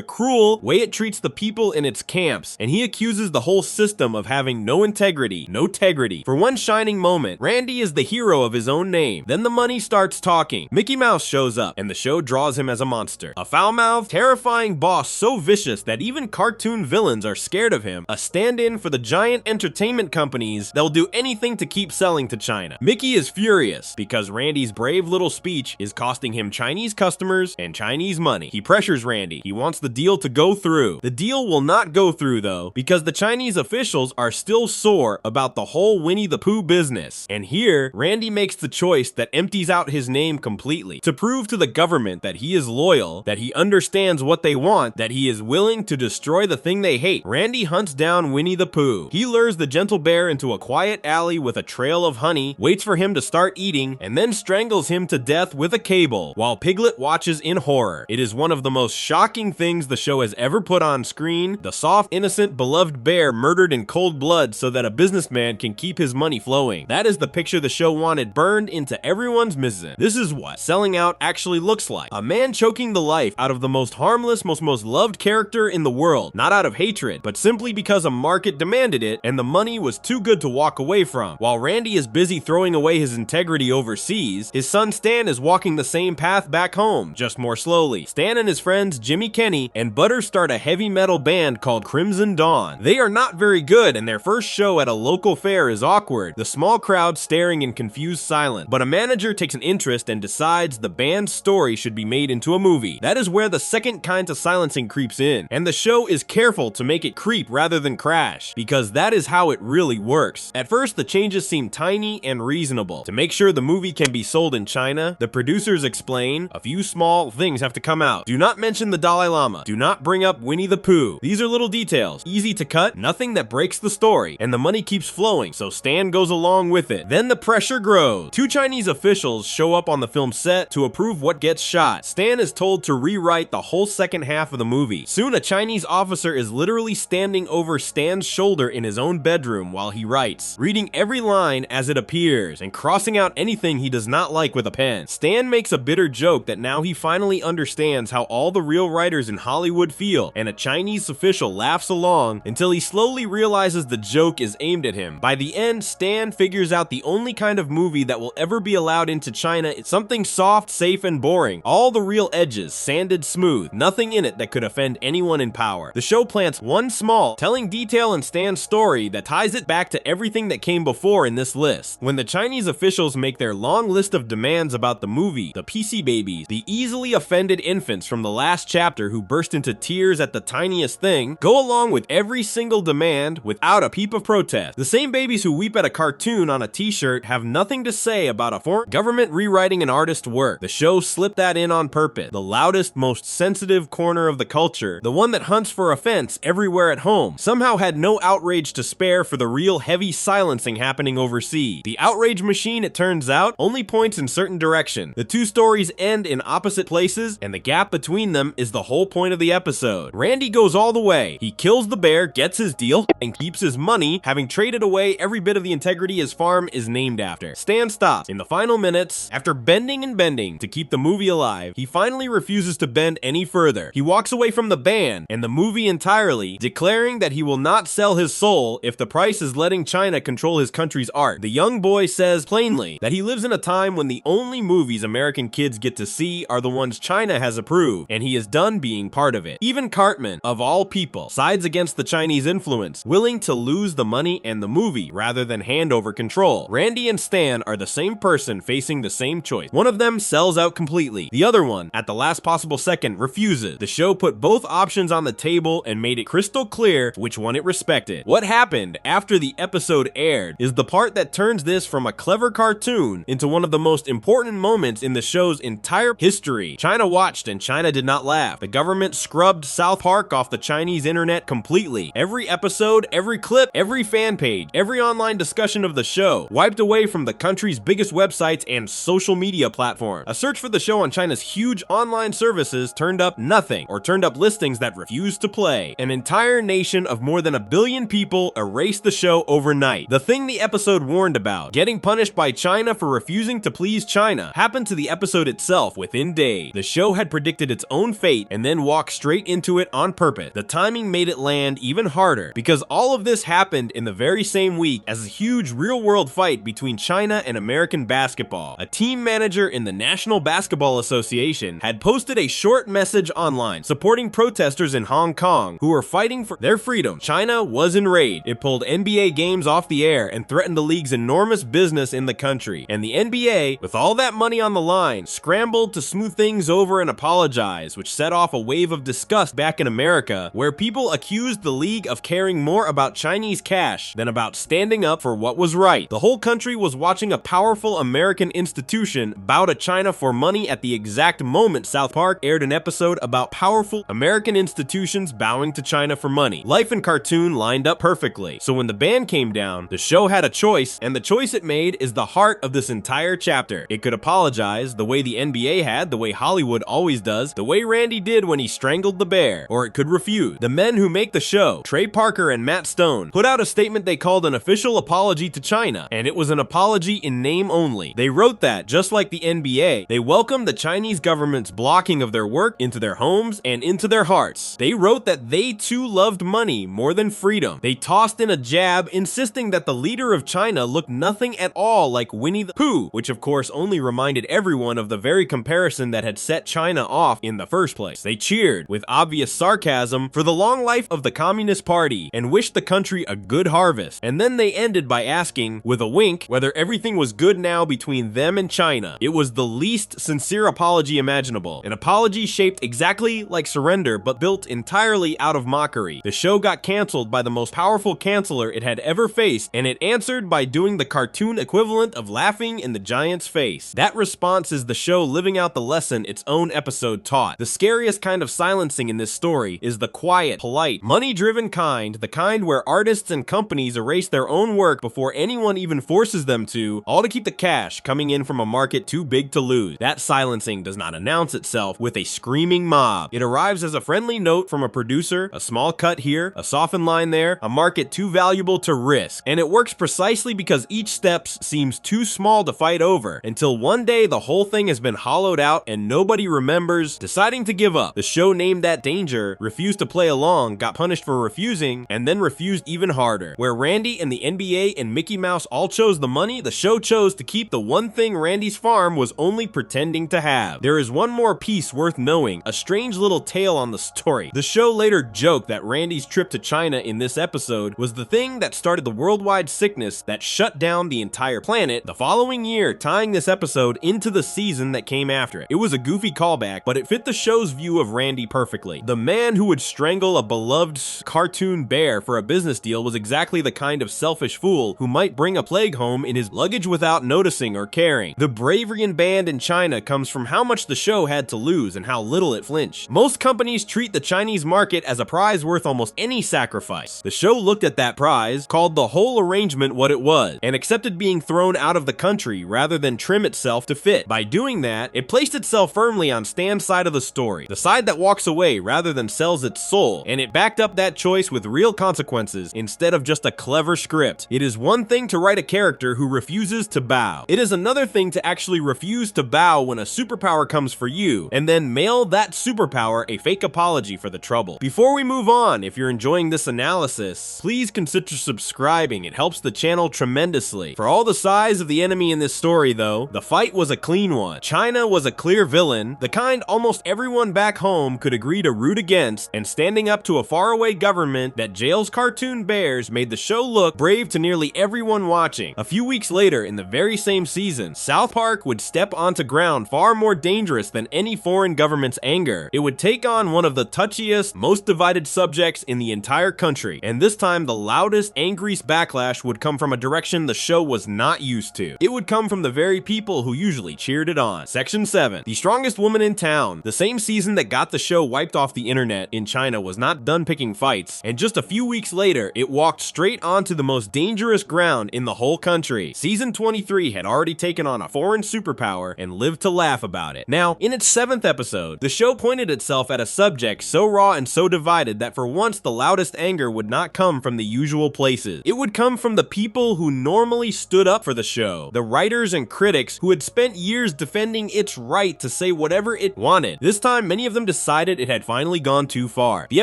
cruel way it treats the people in its camps, and he accuses the whole system of having no integrity, no tegrity. For one shining moment, Randy is the hero of his own name. Then the money starts talking. Mickey Mouse shows up, and the show draws him as a monster. A foul-mouthed, terrifying boss so vicious that even cartoon villains are scared of him. A stand-in for the giant entertainment companies that'll do anything to keep selling to China. Mickey is furious because Randy's brave little speech is costing him Chinese customers and Chinese money. He pressures Randy. He wants the deal to go through. The deal will not go through though, because the Chinese officials are still sore about the whole Winnie the Pooh business. And here, Randy makes the choice that empties out his name completely to prove to the government that he is loyal, that he understands what they want, that he is willing to destroy the thing they hate. Randy hunts down Winnie the Pooh. He lures the gentle bear into a quiet alley with a trail of honey, waits for him to start eating, and then strangles him to death with a cable, while Piglet watches in horror. It is one of the most shocking things the show has ever put on screen. The soft, innocent, beloved bear murdered in cold blood so that a businessman can keep his money flowing. That is the picture the show wanted burned into everyone's mizzen. This is what selling out actually looks like. A man choking the life out of the most harmless, most loved character in the world, not out of hatred, but simply because a market demanded it and the money was too good to walk away from. While Randy is busy throwing away his integrity overseas, his son Stan is walking the same path back home, just more slowly. Stan and his friends Jimmy Kenny and Butter start a heavy metal band called Crimson Dawn. They are not very good, and their first show at a local fair is awkward, the small crowd staring in confused silence. But a manager takes an interest and decides the band's story should be made into a movie. That is where the second kind of silencing creeps in, and the show is careful to make it creep rather than crash, because that is how it really works. At first, the changes seem tiny and reasonable. To make sure the movie can be sold in China, the producers explain a few small things have to come out. Do not mention the Dalai Lama. Do not bring up Winnie the Pooh. These are little details, easy to cut, nothing that breaks the story, and the money keeps flowing, so Stan goes along with it. Then the pressure grows. Two Chinese officials show up on the film set to approve what gets shot. Stan is told to rewrite the whole second half of the movie. Soon a Chinese officer is literally standing over Stan's shoulder in his own bedroom while he writes, reading every line as it appears and crossing out anything he does not like with a pen. Stan makes a bitter joke that now he finally understands how all the real writers in Hollywood feel, and a Chinese official laughs along until he slowly realizes the joke is aimed at him. By the end, Stan figures out the only kind of movie that will ever be allowed into China is something soft, safe, and boring. All the real edges sanded smooth, nothing in it that could offend anyone in power. The show plants one small, telling detail in Stan's story that ties it back to everything that came before in this list. When the Chinese officials make their long list of demands about the movie, the PC babies, the easily offended infants from the last chapter who burst into tears at the tiniest thing, go along with every single demand without a peep of protest. The same babies who weep at a cartoon on a t-shirt have nothing to say about a foreign government rewriting an artist's work. The show slipped that in on purpose. The loudest, most sensitive corner of the culture, the one that hunts for offense everywhere at home, somehow had no outrage to spare for the real heavy silencing happening overseas. The outrage machine, it turns out, only points in certain direction. The two stories end in opposite places, and the gap between them is the whole point of the episode. Randy goes all the way. He kills the bear, gets his deal, and keeps his money, having traded away every bit of the integrity his farm is named after. Stan stops. In the final minutes, after bending and bending to keep the movie alive, he finally refuses to bend any further. He walks away from the band and the movie entirely, declaring that he will not sell his soul if the price is letting China control his country's art. The young boy says plainly that he lives in a time when the only movies American kids get to see are the ones China has approved, and he is done being part of it. Even Cartman, of all people, sides against the Chinese influence, willing to lose the money and the movie rather than hand over control. Randy and Stan are the same person facing the same choice. One of them sells out completely. The other one, at the last possible second, refuses. The show put both options on the table and made it crystal clear which one it respected. What happened after the episode aired is the part that turns this from a clever cartoon into one of the most important moments in the show's entire history. China watched and China did not laugh. The government scrubbed South Park off the Chinese internet completely. Every episode, every clip, every fan page, every online discussion of the show wiped away from the country's biggest websites and social media platforms. A search for the show on China's huge online services turned up nothing, or turned up listings that refused to play. And An entire nation of more than 1 billion people erased the show overnight. The thing the episode warned about, getting punished by China for refusing to please China, happened to the episode itself within days. The show had predicted its own fate and then walked straight into it on purpose. The timing made it land even harder because all of this happened in the very same week as a huge real-world fight between China and American basketball. A team manager in the National Basketball Association had posted a short message online supporting protesters in Hong Kong who were fighting for their freedom. China was enraged. It pulled NBA games off the air and threatened the league's enormous business in the country. And the NBA, with all that money on the line, scrambled to smooth things over and apologize, which set off a wave of disgust back in America, where people accused the league of caring more about Chinese cash than about standing up for what was right. The whole country was watching a powerful American institution bow to China for money at the exact moment South Park aired an episode about powerful American institutions bowing to China for money. Life and cartoon lined up perfectly. So when the ban came down, the show had a choice, and the choice it made is the heart of this entire chapter. It could apologize the way the NBA had, the way Hollywood always does, the way Randy did when he strangled the bear, or it could refuse. The men who make the show, Trey Parker and Matt Stone, put out a statement they called an official apology to China, and it was an apology in name only. They wrote that, just like the NBA, they welcomed the Chinese government's blocking of their work into their homes and into their hearts. They wrote that they too loved money more than freedom. They tossed in a jab, insisting that the leader of China looked nothing at all like Winnie the Pooh, which of course only reminded everyone of the very comparison that had set China off in the first place. They cheered, with obvious sarcasm, for the long life of the Communist Party and wished the country a good harvest. And then they ended by asking, with a wink, whether everything was good now between them and China. It was the least sincere apology imaginable. An apology shaped exactly like surrender, but built entirely out of mockery. The show got canceled by the most powerful canceller it had ever faced, and it answered by doing the cartoon equivalent of laughing in the giant's face. That response is the show living out the lesson its own episode taught. The scariest kind of silencing in this story is the quiet, polite, money-driven kind, the kind where artists and companies erase their own work before anyone even forces them to, all to keep the cash coming in from a market too big to lose. That silencing does not announce itself with a screaming mob. It arrives as a friendly note from a producer, a small cut here, a softened line there, a market too valuable to risk. And it works precisely because each step seems too small to fight over, until one day the whole thing has been hollowed out and nobody remembers, deciding to give up. The show named that danger, refused to play along, got punished for refusing, and then refused even harder. Where Randy and the NBA and Mickey Mouse all chose the money, the show chose to keep the one thing Randy's farm was only pretending to have. There is one more piece worth knowing, a strange little tale on the story. The show later joked that Randy's trip to China in this episode was the thing that started the worldwide sickness that shut down the entire planet the following year, tying this episode into the season that came after it. It was a goofy callback, but it fit the show's view of Randy perfectly. The man who would strangle a beloved cartoon bear for a business deal was exactly the kind of selfish fool who might bring a plague home in his luggage without noticing or caring. The bravery and band in China comes from how much the show had to lose and how little it flinched. Most companies treat the Chinese market as a prize worth almost any sacrifice. The show looked at that prize, called the whole arrangement what it was, and accepted being thrown out of the country rather than trim itself to fit. By doing that, it placed itself firmly on Stan's side of the story, the side that walks away rather than sells its soul, and it backed up that choice with real consequences instead of just a clever script. It is one thing to write a character who refuses to bow. It is another thing to actually refuse to bow when a superpower comes for you, and then mail that superpower a fake apology for the trouble. Before we move on, if you're enjoying this analysis, please consider subscribing. It helps the channel tremendously. For all the size of the enemy in this story though, the fight was a clean one. China was a clear villain, the kind almost everyone back home could agree to root against, and standing up to a faraway government that jails cartoon bears made the show look brave to nearly everyone watching. A few weeks later, in the very same season, South Park would step onto ground far more dangerous than any foreign government's anger. It would take on one of the touchiest, most divided subjects in the entire country, and this time the loudest, angriest backlash would come from a direction the show was not used to. It would come from the very people who usually cheered it on. Section 7. The strongest woman in town. The same season that got the show wiped off the internet in China was not done picking fights, and just a few weeks later, it walked straight onto the most dangerous ground in the whole country. Season 23 had already taken on a foreign superpower and lived to laugh about it. Now, in its 7th episode, the show pointed itself at a subject so raw and so divisive divided that for once the loudest anger would not come from the usual places. It would come from the people who normally stood up for the show, the writers and critics who had spent years defending its right to say whatever it wanted. This time, many of them decided it had finally gone too far. The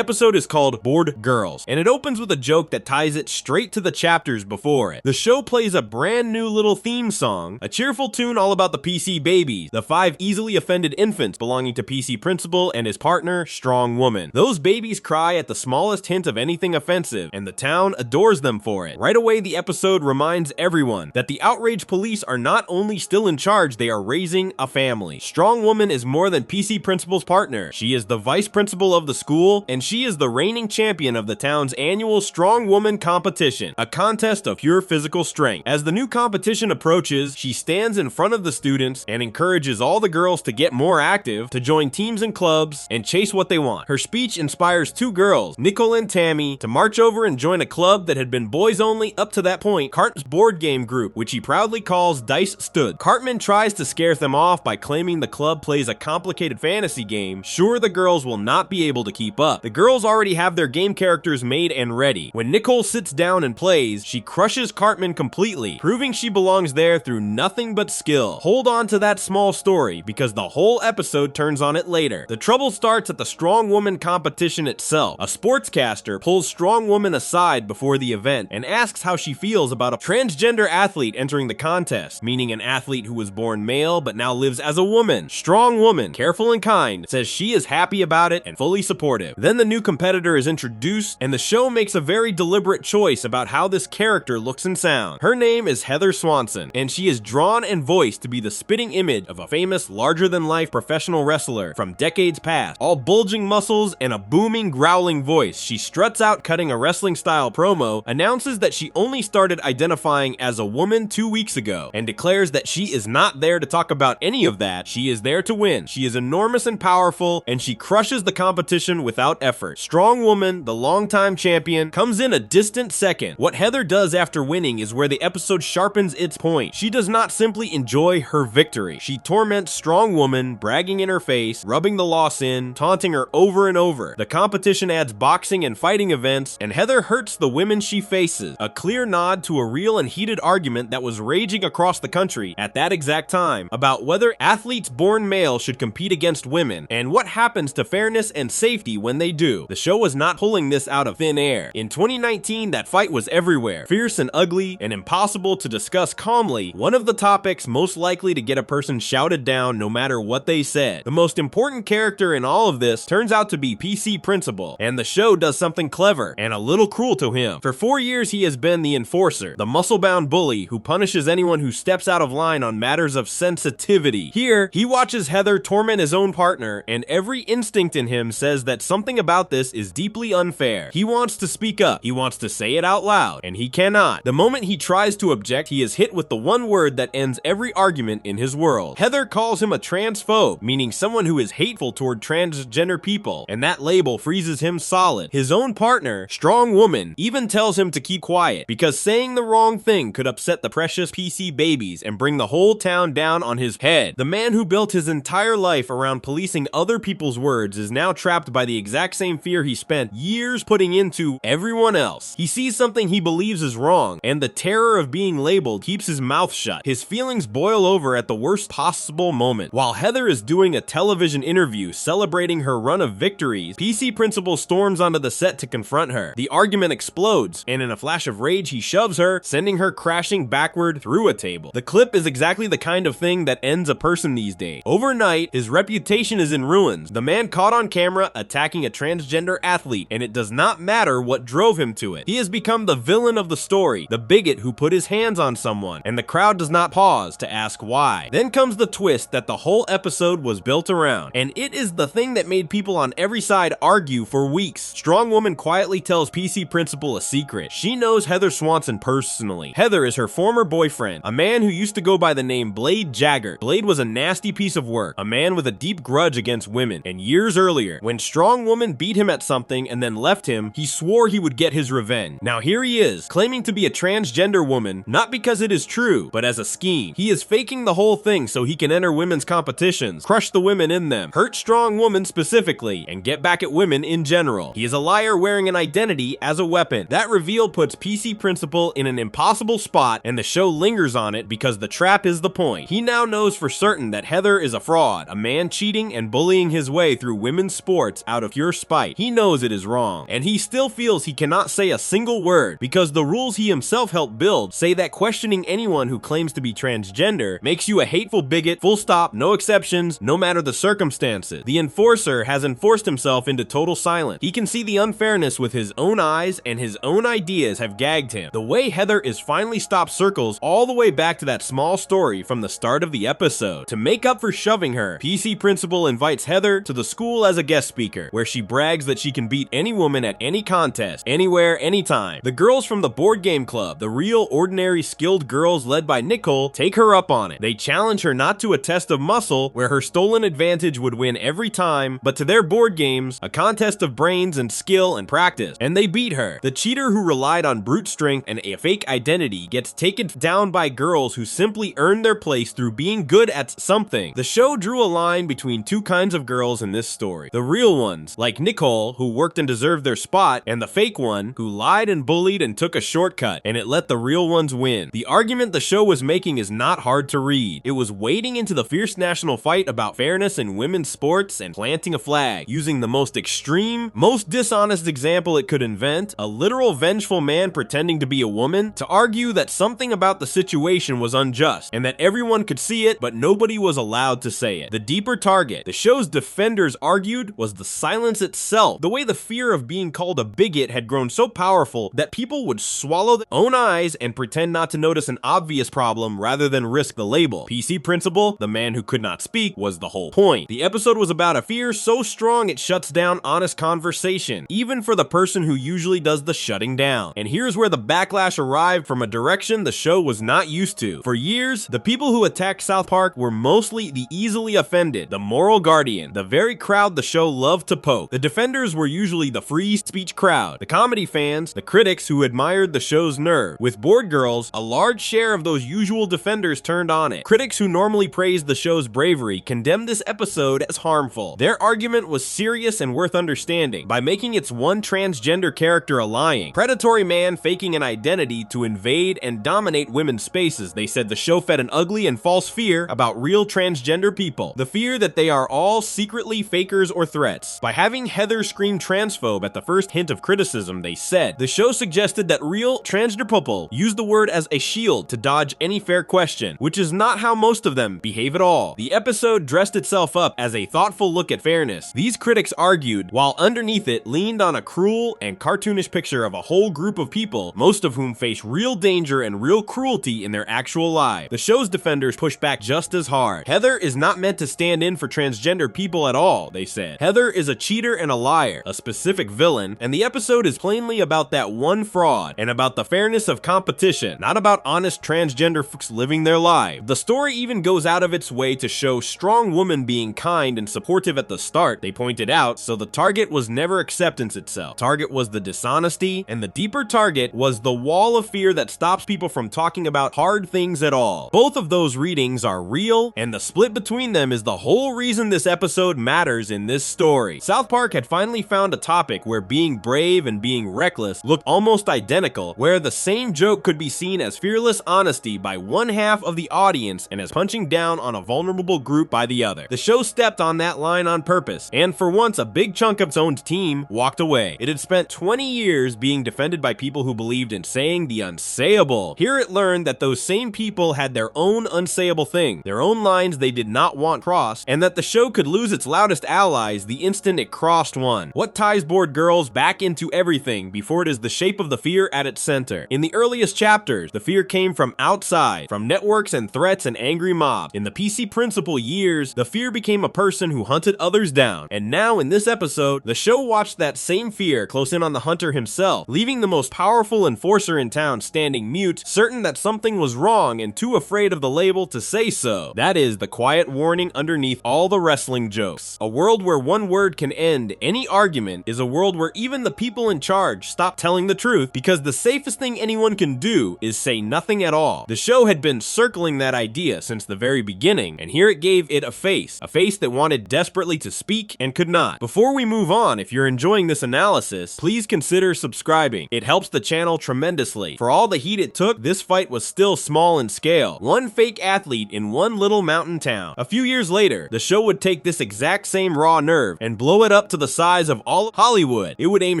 episode is called Bored Girls, and it opens with a joke that ties it straight to the chapters before it. The show plays a brand new little theme song, a cheerful tune all about the PC babies, the 5 easily offended infants belonging to PC Principal and his partner, Strong Woman. Those babies cry at the smallest hint of anything offensive, and the town adores them for it. Right away, the episode reminds everyone that the outraged police are not only still in charge, they are raising a family. Strong Woman is more than PC Principal's partner. She is the vice principal of the school, and she is the reigning champion of the town's annual Strong Woman competition, a contest of pure physical strength. As the new competition approaches, she stands in front of the students and encourages all the girls to get more active, to join teams and clubs, and chase what they want. Her speech inspires 2 girls, Nicole and Tammy, to march over and join a club that had been boys only up to that point, Cartman's board game group, which he proudly calls Dice Stud. Cartman tries to scare them off by claiming the club plays a complicated fantasy game. Sure, the girls will not be able to keep up. The girls already have their game characters made and ready. When Nicole sits down and plays, she crushes Cartman completely, proving she belongs there through nothing but skill. Hold on to that small story, because the whole episode turns on it later. The trouble starts at the Strong Woman competition itself. A sportscaster pulls Strong Woman aside before the event and asks how she feels about a transgender athlete entering the contest, meaning an athlete who was born male but now lives as a woman. Strong Woman, careful and kind, says she is happy about it and fully supportive. Then the new competitor is introduced, and the show makes a very deliberate choice about how this character looks and sounds. Her name is Heather Swanson, and she is drawn and voiced to be the spitting image of a famous larger-than-life professional wrestler from decades past. All bulging muscles and a booming, growling voice, she struts out cutting a wrestling-style promo, announces that she only started identifying as a woman 2 weeks ago, and declares that she is not there to talk about any of that. She is there to win. She is enormous and powerful, and she crushes the competition without effort. Strong Woman, the longtime champion, comes in a distant second. What Heather does after winning is where the episode sharpens its point. She does not simply enjoy her victory. She torments Strong Woman, bragging in her face, rubbing the loss in, taunting her over and over. The competition adds boxing and fighting events, and Heather hurts the women she faces. A clear nod to a real and heated argument that was raging across the country at that exact time about whether athletes born male should compete against women, and what happens to fairness and safety when they do. The show was not pulling this out of thin air. In 2019, that fight was everywhere, fierce and ugly, and impossible to discuss calmly, one of the topics most likely to get a person shouted down no matter what they said. The most important character in all of this turns out to be PC Principal, and the show does something clever and a little cruel to him. For 4 years, he has been the enforcer, the muscle-bound bully who punishes anyone who steps out of line on matters of sensitivity. Here, he watches Heather torment his own partner, and every instinct in him says that something about this is deeply unfair. He wants to speak up, he wants to say it out loud, and he cannot. The moment he tries to object, he is hit with the one word that ends every argument in his world. Heather calls him a transphobe, meaning someone who is hateful toward transgender people, and that label freezes him solid. His own partner, Strong Woman, even tells him to keep quiet, because saying the wrong thing could upset the precious PC babies and bring the whole town down on his head. The man who built his entire life around policing other people's words is now trapped by the exact same fear he spent years putting into everyone else. He sees something he believes is wrong, and the terror of being labeled keeps his mouth shut. His feelings boil over at the worst possible moment. While Heather is doing a television interview celebrating her run of victories, PC Principal storms onto the set to confront her. The argument explodes, and in a flash of rage, he shoves her, sending her crashing backward through a table. The clip is exactly the kind of thing that ends a person these days. Overnight, his reputation is in ruins. The man caught on camera attacking a transgender athlete, and it does not matter what drove him to it. He has become the villain of the story, the bigot who put his hands on someone, and the crowd does not pause to ask why. Then comes the twist that the whole episode was built around, and it is the thing that made people on every side argue for weeks. Strong Woman quietly tells PC Principal a secret. She knows Heather Swanson personally. Heather is her former boyfriend, a man who used to go by the name Blade Jagger. Blade was a nasty piece of work, a man with a deep grudge against women, and years earlier, when Strong Woman beat him at something and then left him, he swore he would get his revenge. Now here he is, claiming to be a transgender woman, not because it is true, but as a scheme. He is faking the whole thing so he can enter women's competitions, crush the women in them, hurt Strong Woman specifically, and get back at women women in general. He is a liar wearing an identity as a weapon. That reveal puts PC Principal in an impossible spot, and the show lingers on it because the trap is the point. He now knows for certain that Heather is a fraud, a man cheating and bullying his way through women's sports out of pure spite. He knows it is wrong, and he still feels he cannot say a single word because the rules he himself helped build say that questioning anyone who claims to be transgender makes you a hateful bigot, full stop, no exceptions, no matter the circumstances. The enforcer has enforced himself into total silence. He can see the unfairness with his own eyes, and his own ideas have gagged him. The way Heather is finally stopped circles all the way back to that small story from the start of the episode. To make up for shoving her, PC Principal invites Heather to the school as a guest speaker, where she brags that she can beat any woman at any contest, anywhere, anytime. The girls from the board game club, the real ordinary skilled girls led by Nicole, take her up on it. They challenge her not to a test of muscle where her stolen advantage would win every time, but to their board games, a contest of brains and skill and practice, and they beat her. The cheater who relied on brute strength and a fake identity gets taken down by girls who simply earned their place through being good at something. The show drew a line between two kinds of girls in this story. The real ones, like Nicole, who worked and deserved their spot, and the fake one, who lied and bullied and took a shortcut, and it let the real ones win. The argument the show was making is not hard to read. It was wading into the fierce national fight about fairness in women's sports and planting a flag, using the most extreme, most dishonest example it could invent, a literal vengeful man pretending to be a woman, to argue that something about the situation was unjust, and that everyone could see it, but nobody was allowed to say it. The deeper target, the show's defenders argued, was the silence itself. The way the fear of being called a bigot had grown so powerful that people would swallow their own eyes and pretend not to notice an obvious problem rather than risk the label. PC Principal, the man who could not speak, was the whole point. The episode was about a fear so strong it shuts down honest conversation, even for the person who usually does the shutting down. And here's where the backlash arrived from a direction the show was not used to. For years, the people who attacked South Park were mostly the easily offended, the moral guardian, the very crowd the show loved to poke. The defenders were usually the free speech crowd, the comedy fans, the critics who admired the show's nerve. With Board Girls, a large share of those usual defenders turned on it. Critics who normally praised the show's bravery condemned this episode as harmful. Their argument was serious and worth understanding. By making its one transgender character a lying, predatory man faking an identity to invade and dominate women's spaces, they said the show fed an ugly and false fear about real transgender people. The fear that they are all secretly fakers or threats. By having Heather scream transphobe at the first hint of criticism, they said, the show suggested that real transgender people use the word as a shield to dodge any fair question, which is not how most of them behave at all. The episode dressed itself up as a thoughtful look at fairness. These critics argued, while underneath it leaned on a cruel and cartoonish picture of a whole group of people, most of whom face real danger and real cruelty in their actual lives. The show's defenders pushed back just as hard. Heather is not meant to stand in for transgender people at all, they said. Heather is a cheater and a liar, a specific villain, and the episode is plainly about that one fraud and about the fairness of competition, not about honest transgender folks living their lives. The story even goes out of its way to show strong women being kind and supportive at the start, they pointed out, so the target was never acceptance itself. Target was the dishonesty, and the deeper target was the wall of fear that stops people from talking about hard things at all. Both of those readings are real, and the split between them is the whole reason this episode matters in this story. South Park had finally found a topic where being brave and being reckless looked almost identical, where the same joke could be seen as fearless honesty by one half of the audience and as punching down on a vulnerable group by the other. The show stepped on that line on purpose, and for once a big chunk of its own team walked away. It had spent 20 years being defended by people who believed in saying the unsayable. Here it learned that those same people had their own unsayable thing, their own lines they did not want crossed, and that the show could lose its loudest allies the instant it crossed one. What ties Board Girls back into everything before it is the shape of the fear at its center. In the earliest chapters, the fear came from outside, from networks and threats and angry mobs. In the PC Principal years, the fear became a person who hunted others down. And now in this episode, the show watched that same fear close in on the hunter himself, leaving the most powerful enforcer in town standing mute, certain that something was wrong and too afraid of the label to say so. That is the quiet warning underneath all the wrestling jokes. A world where one word can end any argument is a world where even the people in charge stop telling the truth, because the safest thing anyone can do is say nothing at all. The show had been circling that idea since the very beginning, and here it gave it a face that wanted desperately to speak and could not. Before we move on, if you're enjoying this analysis, please consider subscribing. It helps the channel tremendously. For all the heat it took, this fight was still small in scale. One fake athlete in one little mountain town. A few years later, the show would take this exact same raw nerve and blow it up to the size of all of Hollywood. It would aim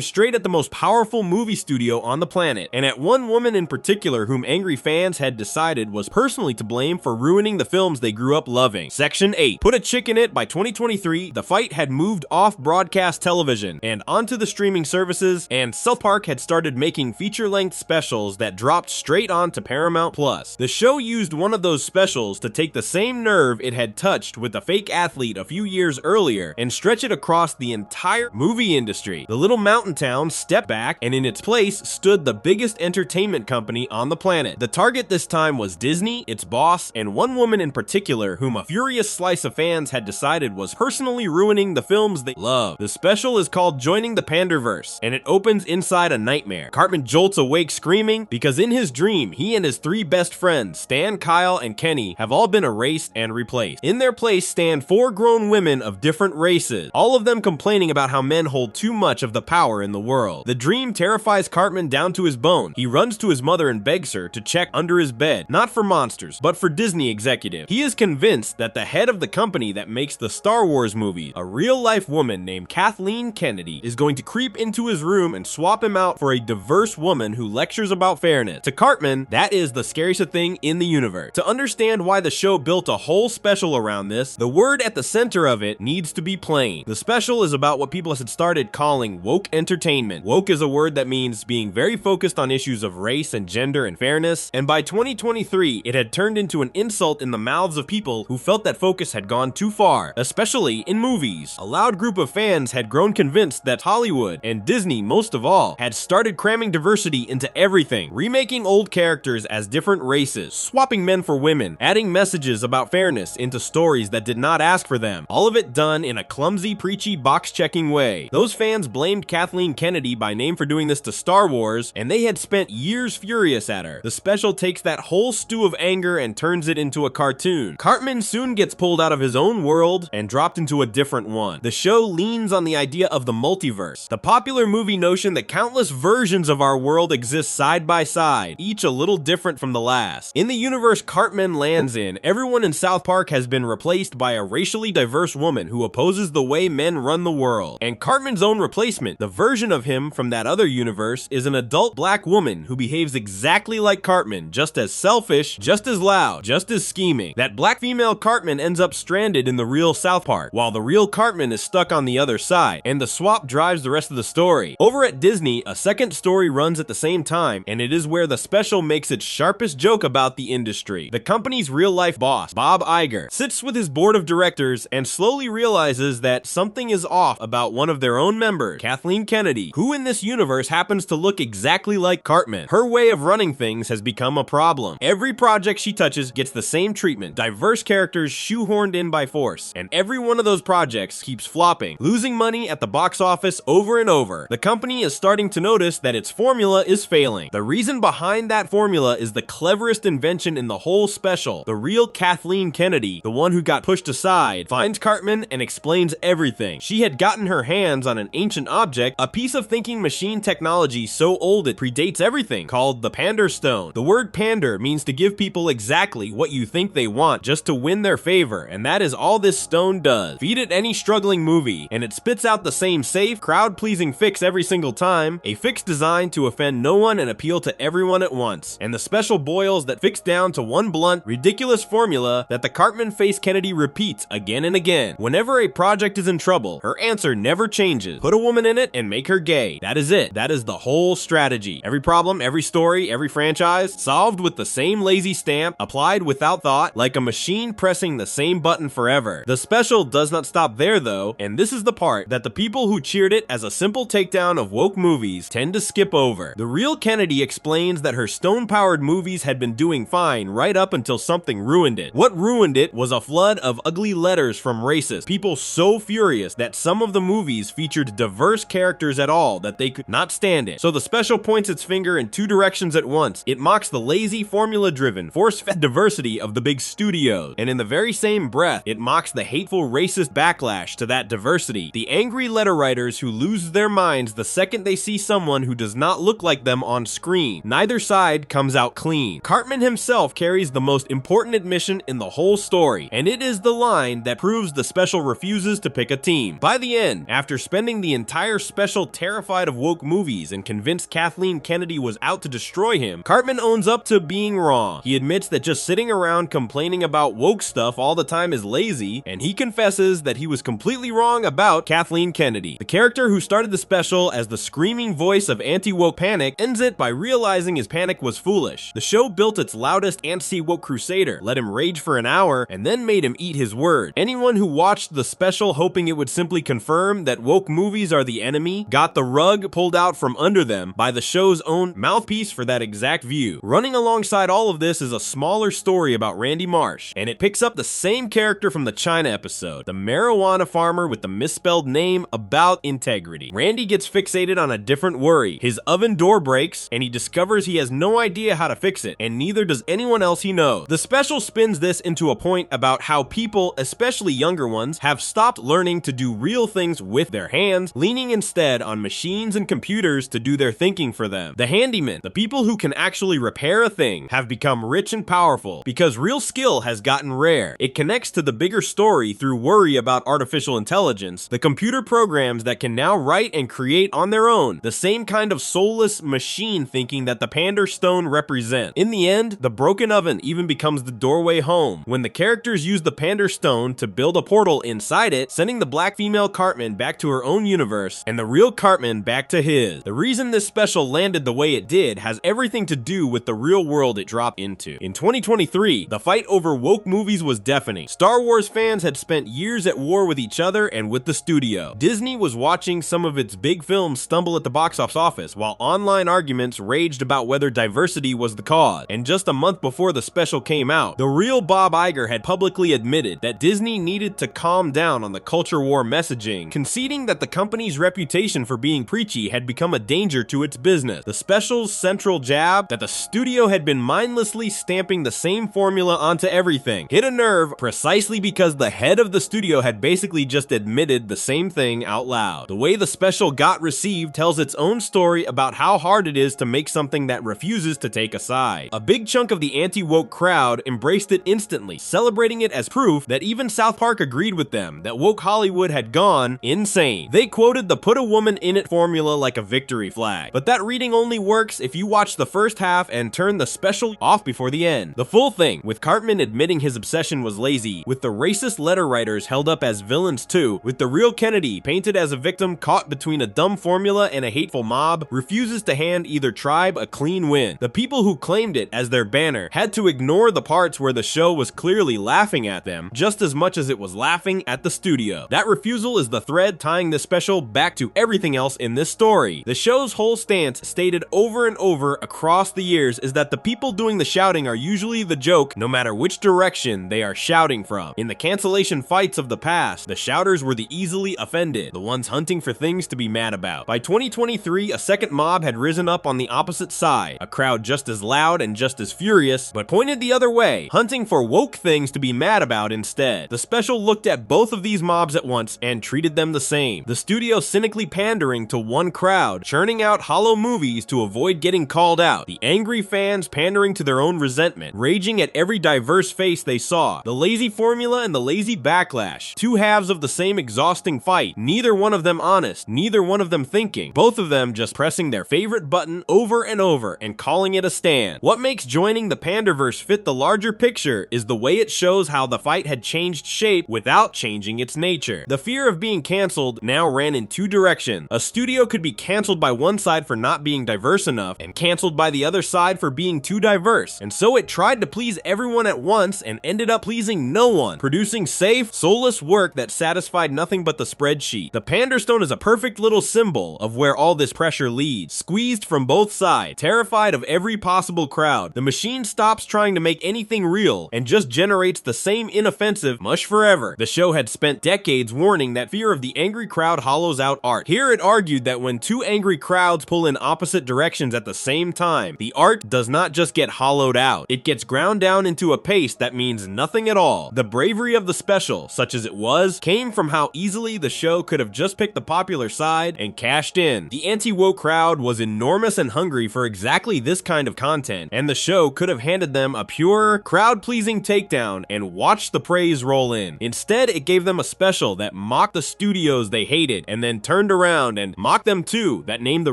straight at the most powerful movie studio on the planet, and at one woman in particular whom angry fans had decided was personally to blame for ruining the films they grew up loving. Section 8. Put a chick in it. By 2023, the fight had moved off broadcast television and onto the streaming services, and South Park had started making feature-length specials that dropped straight onto Paramount+. The show used one of those specials to take the same nerve it had touched with the fake athlete a few years earlier and stretch it across the entire movie industry. The little mountain town stepped back, and in its place stood the biggest entertainment company on the planet. The target this time was Disney, its boss, and one woman in particular whom a furious slice of fans had decided was personally ruining the films they love. The special is called Joining the Panderverse, and it opens inside a nightmare. Cartman jolts awake screaming because in his dream, he and his three best friends, Stan, Kyle, and Kenny, have all been erased and replaced. In their place stand four grown women of different races, all of them complaining about how men hold too much of the power in the world. The dream terrifies Cartman down to his bone. He runs to his mother and begs her to check under his bed, not for monsters, but for Disney executive. He is convinced that the head of the company that makes the Star Wars movies, a real-life woman named Kathleen Kennedy, is going to creep into his room and swap him out for a diverse woman who lectures about fairness. To Cartman, that is the scariest thing in the universe. To understand why the show built a whole special around this, the word at the center of it needs to be plain. The special is about what people had started calling woke entertainment. Woke is a word that means being very focused on issues of race and gender and fairness, and by 2023, it had turned into an insult in the mouths of people who felt that focus had gone too far, especially in movies. A loud group of fans had grown convinced that Hollywood, and Disney most of all, had started cramming diversity into everything, remaking old characters as different races, swapping men for women, adding messages about fairness into stories that did not ask for them, all of it done in a clumsy, preachy, box-checking way. Those fans blamed Kathleen Kennedy by name for doing this to Star Wars, and they had spent years furious at her. The special takes that whole stew of anger and turns it into a cartoon. Cartman soon gets pulled out of his own world and dropped into a different one. The show leans on the idea of the multiverse, the popular movie notion that countless versions of our world exist side by side, each a little different from the last. In the universe Cartman lands in, everyone in South Park has been replaced by a racially diverse woman who opposes the way men run the world. And Cartman's own replacement, the version of him from that other universe, is an adult black woman who behaves exactly like Cartman, just as selfish, just as loud, just as scheming. That black female Cartman ends up stranded in the real South Park, while the real Cartman is stuck on the other side, and the swap drives the rest of the story. Over at Disney, a second story runs at the same time, and it is where the special makes its sharpest joke about the industry. The company's real-life boss, Bob Iger, sits with his board of directors and slowly realizes that something is off about one of their own members, Kathleen Kennedy, who in this universe happens to look exactly like Cartman. Her way of running things has become a problem. Every project she touches gets the same treatment, diverse characters shoehorned in by force, and every one of those projects keeps flopping, losing money at the box office over and over. The company is starting to notice that its formula is failing. The reason behind that formula is the cleverest invention in the whole special. The real Kathleen Kennedy, the one who got pushed aside, finds Cartman and explains everything. She had gotten her hands on an ancient object, a piece of thinking machine technology so old it predates everything, called the Pander Stone. The word pander means to give people exactly what you think they want just to win their favor, and that is all this stone does. Feed it any struggling movie, and it spits out the same safe, crowd-pleasing fix every single time, a fix designed to offend no one and appeal to everyone at once. And the special boils that fix down to one blunt, ridiculous formula that the Cartman face Kennedy repeats again and again. Whenever a project is in trouble, her answer never changes. Put a woman in it and make her gay. That is it. That is the whole strategy. Every problem, every story, every franchise, solved with the same lazy stamp, applied without thought, like a machine pressing the same button forever. The special does not stop there though, and this is the part that the people who cheered it as a simple takedown of woke movies tend to skip over. The real Kennedy explains that her stone-powered movies had been doing fine right up until something ruined it. What ruined it was a flood of ugly letters from racists, people so furious that some of the movies featured diverse characters at all that they could not stand it. So the special points its finger in two directions at once. It mocks the lazy, formula-driven, force-fed diversity of the big studios, and in the very same breath, it mocks the hateful racist backlash to that diversity. the angry letter writers who lose their minds the second they see someone who does not look like them on screen. Neither side comes out clean. Cartman himself carries the most important admission in the whole story, and it is the line that proves the special refuses to pick a team. By the end, after spending the entire special terrified of woke movies and convinced Kathleen Kennedy was out to destroy him, Cartman owns up to being wrong. He admits that just sitting around complaining about woke stuff all the time is lazy, and he confesses that he was completely wrong about Kathleen Kennedy. The character who started the special as the screaming voice of anti-woke panic ends it by realizing his panic was foolish. The show built its loudest anti-woke crusader, let him rage for an hour, and then made him eat his word. Anyone who watched the special hoping it would simply confirm that woke movies are the enemy got the rug pulled out from under them by the show's own mouthpiece for that exact view. Running alongside all of this is a smaller story about Randy Marsh, and it picks up the same character from the China episode, the marijuana farmer with the misspelled name about integrity. Randy gets fixated on a different worry. His oven door breaks, and he discovers he has no idea how to fix it, and neither does anyone else he knows. The special spins this into a point about how people, especially younger ones, have stopped learning to do real things with their hands, leaning instead on machines and computers to do their thinking for them. The handymen, the people who can actually repair a thing, have become rich and powerful because real skill has gotten rare. It connects to the bigger story through worry about artificial intelligence, the computer programs that can now write and create on their own, the same kind of soulless machine thinking that the Pander Stone represent. In the end, the broken oven even becomes the doorway home when the characters use the Pander Stone to build a portal inside it, sending the black female Cartman back to her own universe and the real Cartman back to his. The reason this special landed the way it did has everything to do with the real world it dropped into. In 2023, the fight over woke movies was deafening. Star Wars fans had spent years at war with each other and with the studio. Disney was watching some of its big films stumble at the box office, while online arguments raged about whether diversity was the cause. And just a month before the special came out, the real Bob Iger had publicly admitted that Disney needed to calm down on the culture war messaging, conceding that the company's reputation for being preachy had become a danger to its business. The special's central jab, that the studio had been mindlessly stamping the same formula onto everything, hit a nerve precisely because the head of the studio had basically just admitted the same thing out loud. The way the special got received tells its own story about how hard it is to make something that refuses to take a side. A big chunk of the anti-woke crowd embraced it instantly, celebrating it as proof that even South Park agreed with them that woke Hollywood had gone insane. They quoted the "put a woman in it" formula like a victory flag, but that reading only works if you watch the first half and turn the special off before the end. The full thing, with Cartman admitting his obsession was lazy, with the racist letter writers held up as villains too, with the real Kennedy painted as a victim caught between a dumb formula and a hateful mob, refuses to hand either tribe a clean win. The people who claimed it as their banner had to ignore the parts where the show was clearly laughing at them, just as much as it was laughing at the studio. That refusal is the thread tying this special back to everything else in this story. The show's whole stance, stated over and over across the years, is that the people doing the shouting are usually the joke, no matter which direction they are shouting from. In the cancellation fights of the past, the shouters were the easily offended, the ones hunting for things to be mad about. By 2023, a second mob had risen up on the opposite side, a crowd just as loud and just as furious, but pointed the other way, hunting for woke things to be mad about instead. The special looked at both of these mobs at once and treated them the same. The studio cynically pandering to one crowd, churning out hollow movies to avoid getting called out. The angry fans pandering to their own resentment, raging at every diverse face they saw. The lazy formula and the lazy backlash. Two halves of the same exhausting fight, neither one of them honest, neither one of them thinking, both of them just pressing their favorite button over and over and calling it a stand. What makes joining the Panderverse fit the larger picture is the way it shows how the fight had changed shape without changing its nature. The fear of being canceled now ran in two directions. A studio could be canceled by one side for not being diverse enough, and canceled by the other side for being too diverse, and so it tried to please everyone at once and ended up pleasing no one, producing safe, soulless work that satisfied nothing but the spreadsheet. The Panderstone is a perfect little symbol of where all this pressure leads. Squeezed from both sides, terrified of every possible crowd, the machine stops trying to make anything real and just generates the same inoffensive mush forever. The show had spent decades warning that fear of the angry crowd hollows out art. Here it argued that when two angry crowds pull in opposite directions at the same time, the art does not just get hollowed out, it gets ground down into a paste that means nothing at all. The bravery of the special, such as it was, came from how easily easily the show could have just picked the popular side and cashed in. The anti-woke crowd was enormous and hungry for exactly this kind of content, and the show could have handed them a pure, crowd-pleasing takedown and watched the praise roll in. Instead, it gave them a special that mocked the studios they hated, and then turned around and mocked them too, that named the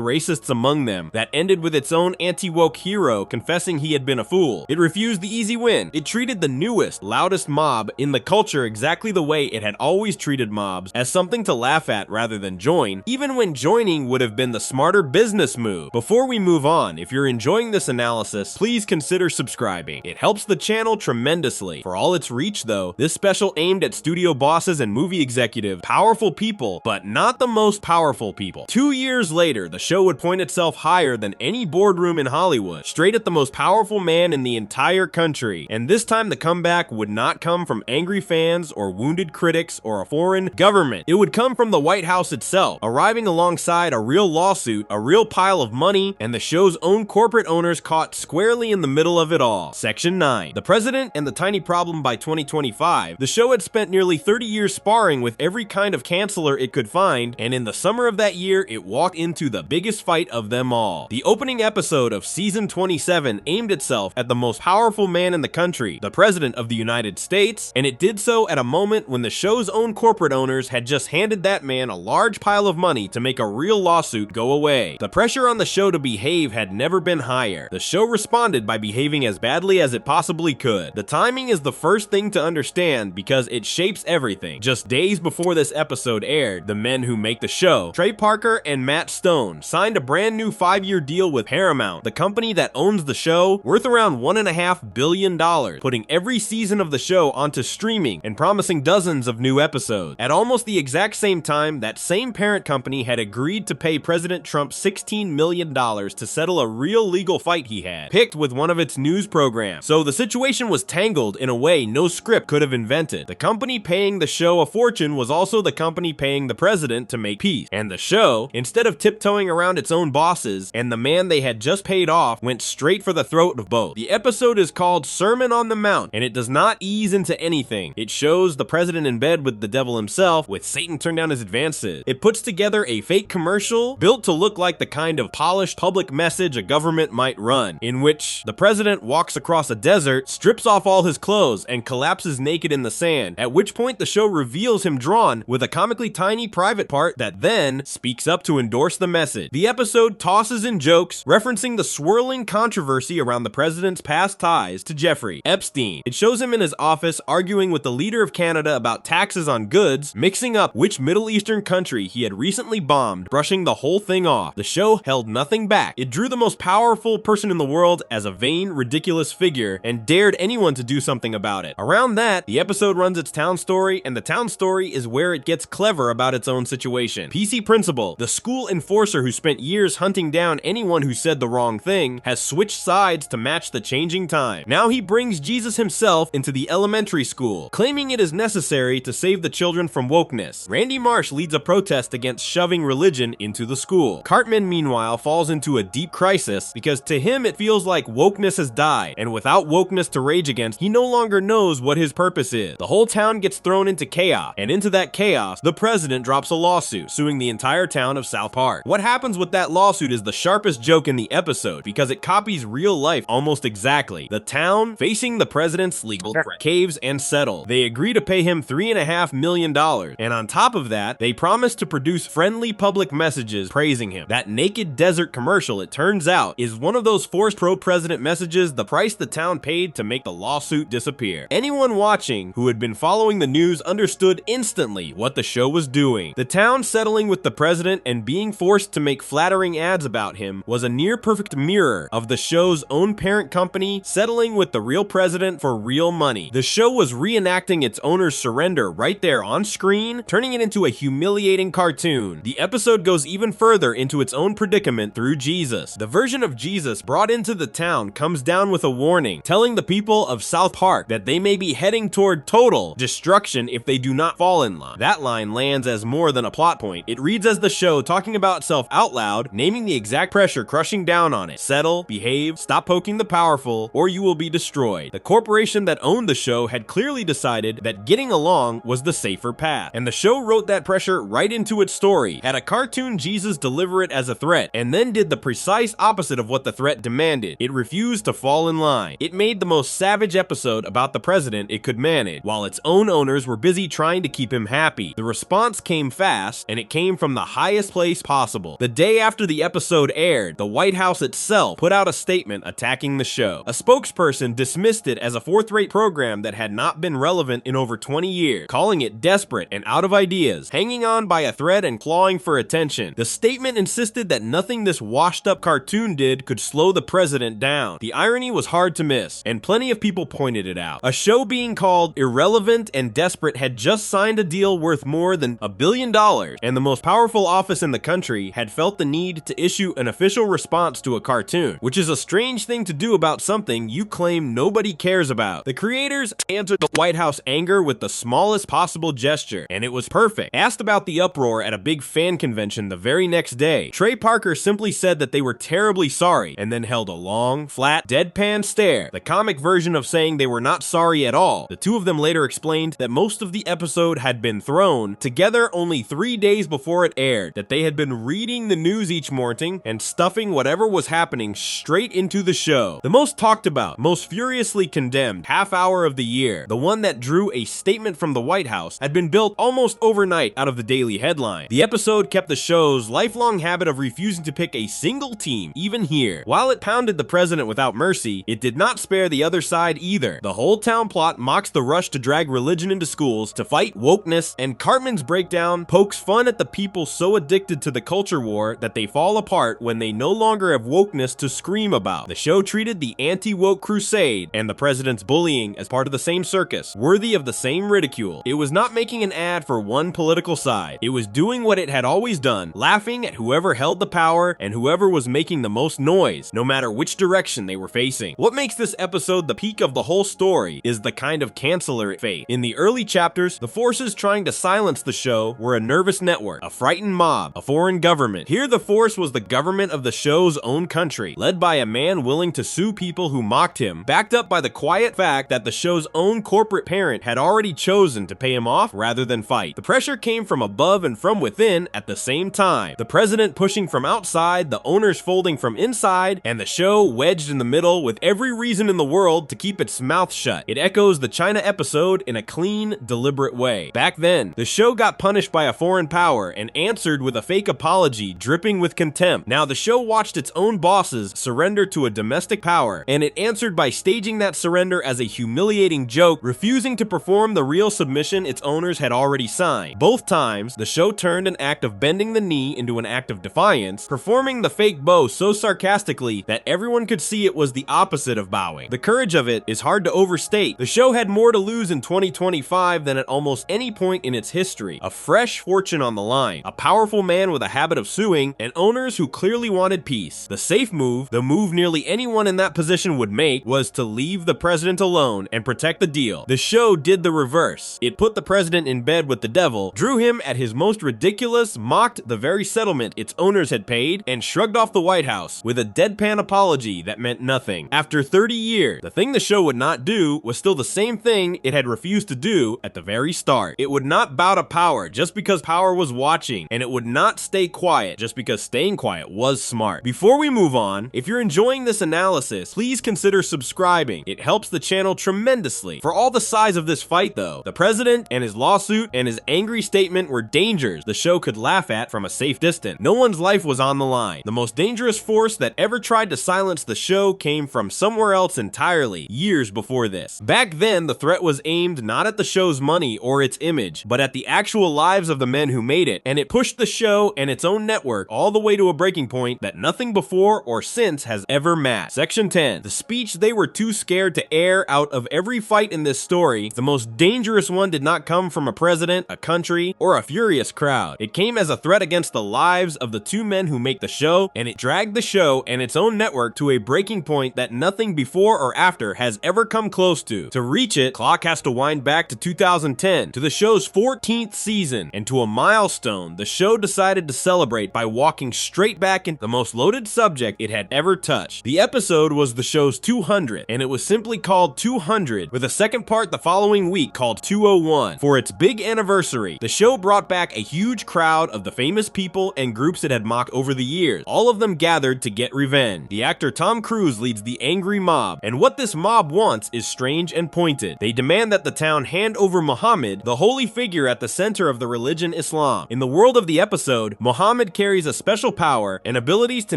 racists among them, that ended with its own anti-woke hero confessing he had been a fool. It refused the easy win. It treated the newest, loudest mob in the culture exactly the way it had always treated mobs, as something to laugh at rather than join, even when joining would have been the smarter business move. Before we move on, if you're enjoying this analysis, please consider subscribing. It helps the channel tremendously. For all its reach though, this special aimed at studio bosses and movie executives, powerful people, but not the most powerful people. 2 years later, the show would point itself higher than any boardroom in Hollywood, straight at the most powerful man in the entire country. And this time the comeback would not come from angry fans or wounded critics or a foreign government. It would come from the White House itself, arriving alongside a real lawsuit, a real pile of money, and the show's own corporate owners caught squarely in the middle of it all. Section 9. The President and the Tiny Problem. By 2025, the show had spent nearly 30 years sparring with every kind of canceller it could find, and in the summer of that year, it walked into the biggest fight of them all. The opening episode of season 27 aimed itself at the most powerful man in the country, the President of the United States, and it did so at a moment when the show's own corporate owners had just handed that man a large pile of money to make a real lawsuit go away. The pressure on the show to behave had never been higher. The show responded by behaving as badly as it possibly could. The timing is the first thing to understand because it shapes everything. Just days before this episode aired, the men who make the show, Trey Parker and Matt Stone, signed a brand new 5-year deal with Paramount, the company that owns the show, worth around $1.5 billion, putting every season of the show onto streaming and promising dozens of new episodes. At almost the exact same time, that same parent company had agreed to pay President Trump $16 million to settle a real legal fight he had, picked with one of its news programs. So the situation was tangled in a way no script could have invented. The company paying the show a fortune was also the company paying the president to make peace. And the show, instead of tiptoeing around its own bosses and the man they had just paid off, went straight for the throat of both. The episode is called Sermon on the Mount, and it does not ease into anything. It shows the president in bed with the devil himself, with Satan turn down his advances. It puts together a fake commercial built to look like the kind of polished public message a government might run, in which the president walks across a desert, strips off all his clothes, and collapses naked in the sand, at which point the show reveals him drawn with a comically tiny private part that then speaks up to endorse the message. The episode tosses in jokes referencing the swirling controversy around the president's past ties to Jeffrey Epstein. It shows him in his office arguing with the leader of Canada about taxes on goods, mixing up which Middle Eastern country he had recently bombed, brushing the whole thing off. The show held nothing back. It drew the most powerful person in the world as a vain, ridiculous figure and dared anyone to do something about it. Around that, the episode runs its town story, and the town story is where it gets clever about its own situation. PC Principal, the school enforcer who spent years hunting down anyone who said the wrong thing, has switched sides to match the changing time. Now he brings Jesus himself into the elementary school, claiming it is necessary to save the children from wokeness. Randy Marsh leads a protest against shoving religion into the school. Cartman, meanwhile, falls into a deep crisis because to him it feels like wokeness has died, and without wokeness to rage against, he no longer knows what his purpose is. The whole town gets thrown into chaos, and into that chaos, the president drops a lawsuit suing the entire town of South Park. What happens with that lawsuit is the sharpest joke in the episode because it copies real life almost exactly. The town, facing the president's legal threat, caves and settle. They agree to pay him $3.5 million, and on top of that, they promise to produce friendly public messages praising him. That naked desert commercial, it turns out, is one of those forced pro-president messages, the price the town paid to make the lawsuit disappear. Anyone watching who had been following the news understood instantly what the show was doing. The town settling with the president and being forced to make flattering ads about him was a near-perfect mirror of the show's own parent company settling with the real president for real money. The show was reenacting its owner's surrender right there on screen, turning it into a humiliating cartoon. The episode goes even further into its own predicament through Jesus. The version of Jesus brought into the town comes down with a warning, telling the people of South Park that they may be heading toward total destruction if they do not fall in line. That line lands as more than a plot point. It reads as the show talking about itself out loud, naming the exact pressure crushing down on it. Settle, behave, stop poking the powerful, or you will be destroyed. The corporation that owned the show had clearly decided that getting along was the safer path. and the show wrote that pressure right into its story, had a cartoon Jesus deliver it as a threat, and then did the precise opposite of what the threat demanded. It refused to fall in line. It made the most savage episode about the president it could manage, while its own owners were busy trying to keep him happy. The response came fast, and it came from the highest place possible. The day after the episode aired, the White House itself put out a statement attacking the show. A spokesperson dismissed it as a fourth-rate program that had not been relevant in over 20 years, calling it desperate and out of ideas, hanging on by a thread and clawing for attention. The statement insisted that nothing this washed-up cartoon did could slow the president down. The irony was hard to miss, and plenty of people pointed it out. A show being called irrelevant and desperate had just signed a deal worth more than $1 billion, and the most powerful office in the country had felt the need to issue an official response to a cartoon, which is a strange thing to do about something you claim nobody cares about. The creators answered the White House anger with the smallest possible gesture, and it was perfect. Asked about the uproar at a big fan convention the very next day, Trey Parker simply said that they were terribly sorry, and then held a long, flat, deadpan stare, the comic version of saying they were not sorry at all. The two of them later explained that most of the episode had been thrown together only 3 days before it aired, that they had been reading the news each morning and stuffing whatever was happening straight into the show. The most talked about, most furiously condemned half hour of the year, the one that drew a statement from the White House, had been built almost overnight out of the daily headline. The episode kept the show's lifelong habit of refusing to pick a single team, even here. While it pounded the president without mercy, it did not spare the other side either. The whole town plot mocks the rush to drag religion into schools to fight wokeness, and Cartman's breakdown pokes fun at the people so addicted to the culture war that they fall apart when they no longer have wokeness to scream about. The show treated the anti-woke crusade and the president's bullying as part of the same circus, worthy of the same ridicule. It was not making an ad for one political side. It was doing what it had always done, laughing at whoever held the power and whoever was making the most noise, no matter which direction they were facing. What makes this episode the peak of the whole story is the kind of canceller it faced. In the early chapters, the forces trying to silence the show were a nervous network, a frightened mob, a foreign government. Here the force was the government of the show's own country, led by a man willing to sue people who mocked him, backed up by the quiet fact that the show's own corporate parent had already chosen to pay him off rather than fight. The pressure came from above and from within at the same time. The president pushing from outside, the owners folding from inside, and the show wedged in the middle with every reason in the world to keep its mouth shut. It echoes the China episode in a clean, deliberate way. Back then, the show got punished by a foreign power and answered with a fake apology dripping with contempt. Now the show watched its own bosses surrender to a domestic power, and it answered by staging that surrender as a humiliating joke, refusing to perform the real submission its owners had already signed. Both times, the show turned an act of bending the knee into an act of defiance, performing the fake bow so sarcastically that everyone could see it was the opposite of bowing. The courage of it is hard to overstate. The show had more to lose in 2025 than at almost any point in its history. A fresh fortune on the line, a powerful man with a habit of suing, and owners who clearly wanted peace. The safe move, the move nearly anyone in that position would make, was to leave the president alone and protect the deal. The show did the reverse. It put the president in bed with the devil, drew him at his most ridiculous, mocked the very settlement its owners had paid, and shrugged off the White House with a deadpan apology that meant nothing. After 30 years, the thing the show would not do was still the same thing it had refused to do at the very start. It would not bow to power just because power was watching, and it would not stay quiet just because staying quiet was smart. Before we move on, if you're enjoying this analysis, please consider subscribing. It helps the channel tremendously. For all the size of this fight though, the president and his lawsuit and his angry statement were dangers the show could laugh at from a safe distance. No one's life was on the line. The most dangerous force that ever tried to silence the show came from somewhere else entirely, years before this. Back then, the threat was aimed not at the show's money or its image, but at the actual lives of the men who made it, and it pushed the show and its own network all the way to a breaking point that nothing before or since has ever matched. Section 10. The speech they were too scared to air. Out of every fight in this story, the most dangerous one did not come from a president, a country, or a furious crowd. It came as a threat against the lives of the two men who make the show, and it dragged the show and its own network to a breaking point that nothing before or after has ever come close to. To reach it, clock has to wind back to 2010, to the show's 14th season, and to a milestone the show decided to celebrate by walking straight back into the most loaded subject it had ever touched. The episode was the show's 200th, and it was simply called 200, with a second part the following week called 201. For its big big anniversary. The show brought back a huge crowd of the famous people and groups it had mocked over the years, all of them gathered to get revenge. The actor Tom Cruise leads the angry mob, and what this mob wants is strange and pointed. They demand that the town hand over Muhammad, the holy figure at the center of the religion Islam. In the world of the episode, Muhammad carries a special power and abilities to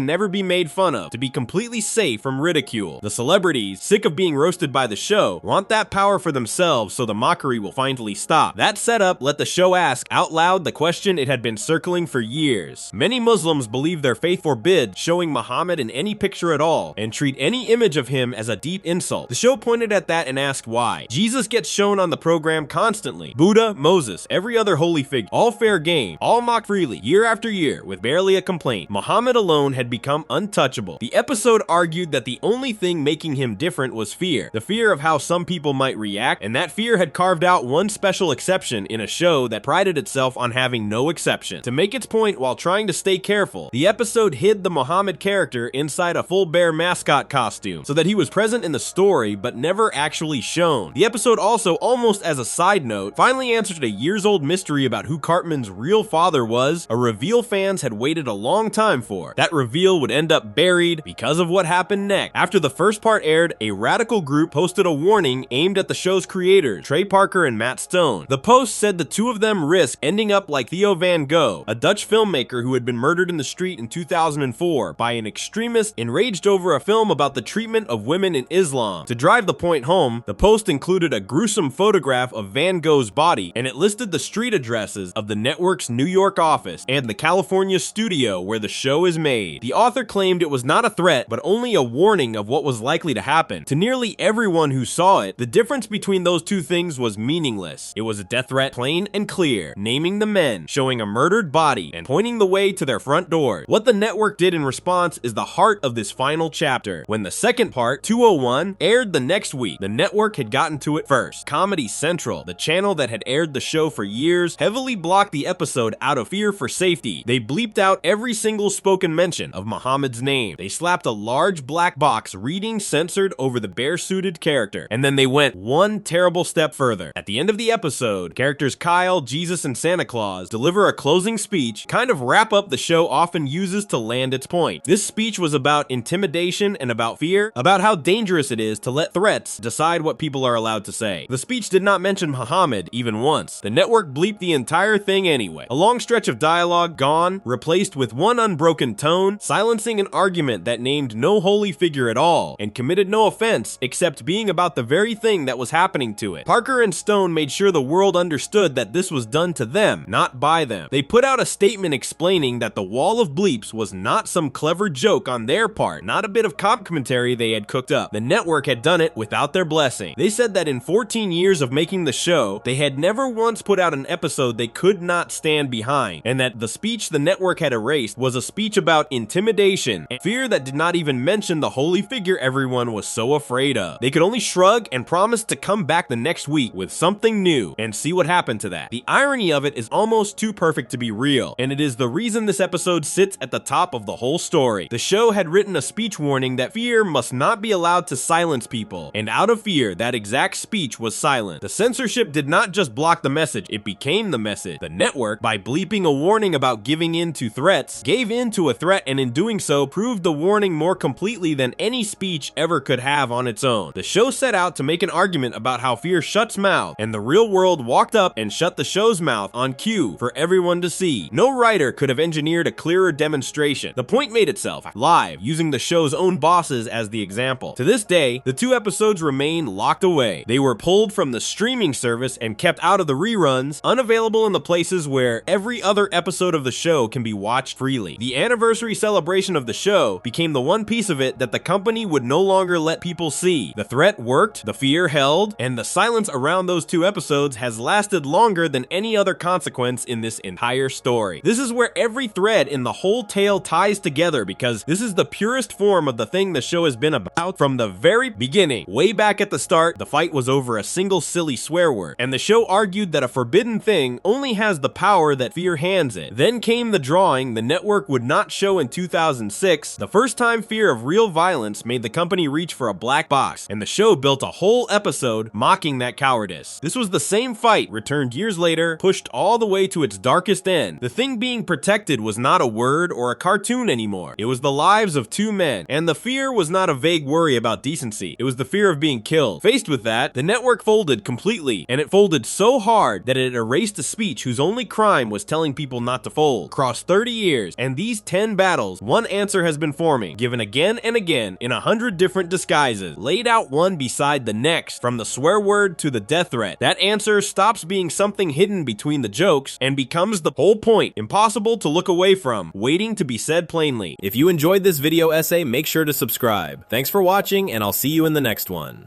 never be made fun of, to be completely safe from ridicule. The celebrities, sick of being roasted by the show, want that power for themselves so the mockery will finally stop. That setup let the show ask out loud the question it had been circling for years. Many Muslims believe their faith forbids showing Muhammad in any picture at all and treat any image of him as a deep insult. The show pointed at that and asked why. Jesus gets shown on the program constantly. Buddha, Moses, every other holy figure, all fair game, all mocked freely, year after year, with barely a complaint. Muhammad alone had become untouchable. The episode argued that the only thing making him different was fear. The fear of how some people might react, and that fear had carved out one special exception in a show that prided itself on having no exception. To make its point while trying to stay careful, the episode hid the Muhammad character inside a full bear mascot costume, so that he was present in the story but never actually shown. The episode also, almost as a side note, finally answered a years-old mystery about who Cartman's real father was, a reveal fans had waited a long time for. That reveal would end up buried because of what happened next. After the first part aired, a radical group posted a warning aimed at the show's creators, Trey Parker and Matt Stone. The post said the two of them risk ending up like Theo Van Gogh, a Dutch filmmaker who had been murdered in the street in 2004 by an extremist enraged over a film about the treatment of women in Islam. To drive the point home, the post included a gruesome photograph of Van Gogh's body, and it listed the street addresses of the network's New York office and the California studio where the show is made. The author claimed it was not a threat, but only a warning of what was likely to happen. To nearly everyone who saw it, the difference between those two things was meaningless. It was a death threat, plain and clear, naming the men, showing a murdered body, and pointing the way to their front door. What the network did in response is the heart of this final chapter. When the second part, 201, aired the next week, the network had gotten to it first. Comedy Central, the channel that had aired the show for years, heavily blocked the episode out of fear for safety. They bleeped out every single spoken mention of Muhammad's name. They slapped a large black box reading censored over the bear-suited character, and then they went one terrible step further. At the end of the episode, characters Kyle, Jesus, and Santa Claus deliver a closing speech, kind of wrap up the show often uses to land its point. This speech was about intimidation and about fear, about how dangerous it is to let threats decide what people are allowed to say. The speech did not mention Muhammad even once. The network bleeped the entire thing anyway. A long stretch of dialogue gone, replaced with one unbroken tone, silencing an argument that named no holy figure at all, and committed no offense except being about the very thing that was happening to it. Parker and Stone made sure the world understood that this was done to them, not by them. They put out a statement explaining that the wall of bleeps was not some clever joke on their part, not a bit of cop commentary they had cooked up. The network had done it without their blessing. They said that in 14 years of making the show, they had never once put out an episode they could not stand behind, and that the speech the network had erased was a speech about intimidation and fear that did not even mention the holy figure everyone was so afraid of. They could only shrug and promise to come back the next week with something new and see what happened to that. The irony of it is almost too perfect to be real, and it is the reason this episode sits at the top of the whole story. The show had written a speech warning that fear must not be allowed to silence people, and out of fear, that exact speech was silent. The censorship did not just block the message, it became the message. The network, by bleeping a warning about giving in to threats, gave in to a threat, and in doing so, proved the warning more completely than any speech ever could have on its own. The show set out to make an argument about how fear shuts mouth, and the real world walked up and shut the show's mouth on cue for everyone to see. No writer could have engineered a clearer demonstration. The point made itself live, using the show's own bosses as the example. To this day, the two episodes remain locked away. They were pulled from the streaming service and kept out of the reruns, unavailable in the places where every other episode of the show can be watched freely. The anniversary celebration of the show became the one piece of it that the company would no longer let people see. The threat worked, the fear held, and the silence around those two episodes has lasted longer than any other consequence in this entire story. This is where every thread in the whole tale ties together, because this is the purest form of the thing the show has been about from the very beginning. Way back at the start, the fight was over a single silly swear word, and the show argued that a forbidden thing only has the power that fear hands it. Then came the drawing the network would not show in 2006, the first time fear of real violence made the company reach for a black box, and the show built a whole episode mocking that cowardice. This was the same fight returned years later, pushed all the way to its darkest end. The thing being protected was not a word or a cartoon anymore. It was the lives of two men, and the fear was not a vague worry about decency. It was the fear of being killed. Faced with that, the network folded completely, and it folded so hard that it erased a speech whose only crime was telling people not to fold. Across 30 years, and these 10 battles, one answer has been forming, given again and again in 100 different disguises, laid out one beside the next, from the swear word to the death threat. That answer stops being something hidden between the jokes and becomes the whole point, impossible to look away from, waiting to be said plainly. If you enjoyed this video essay, make sure to subscribe. Thanks for watching, and I'll see you in the next one.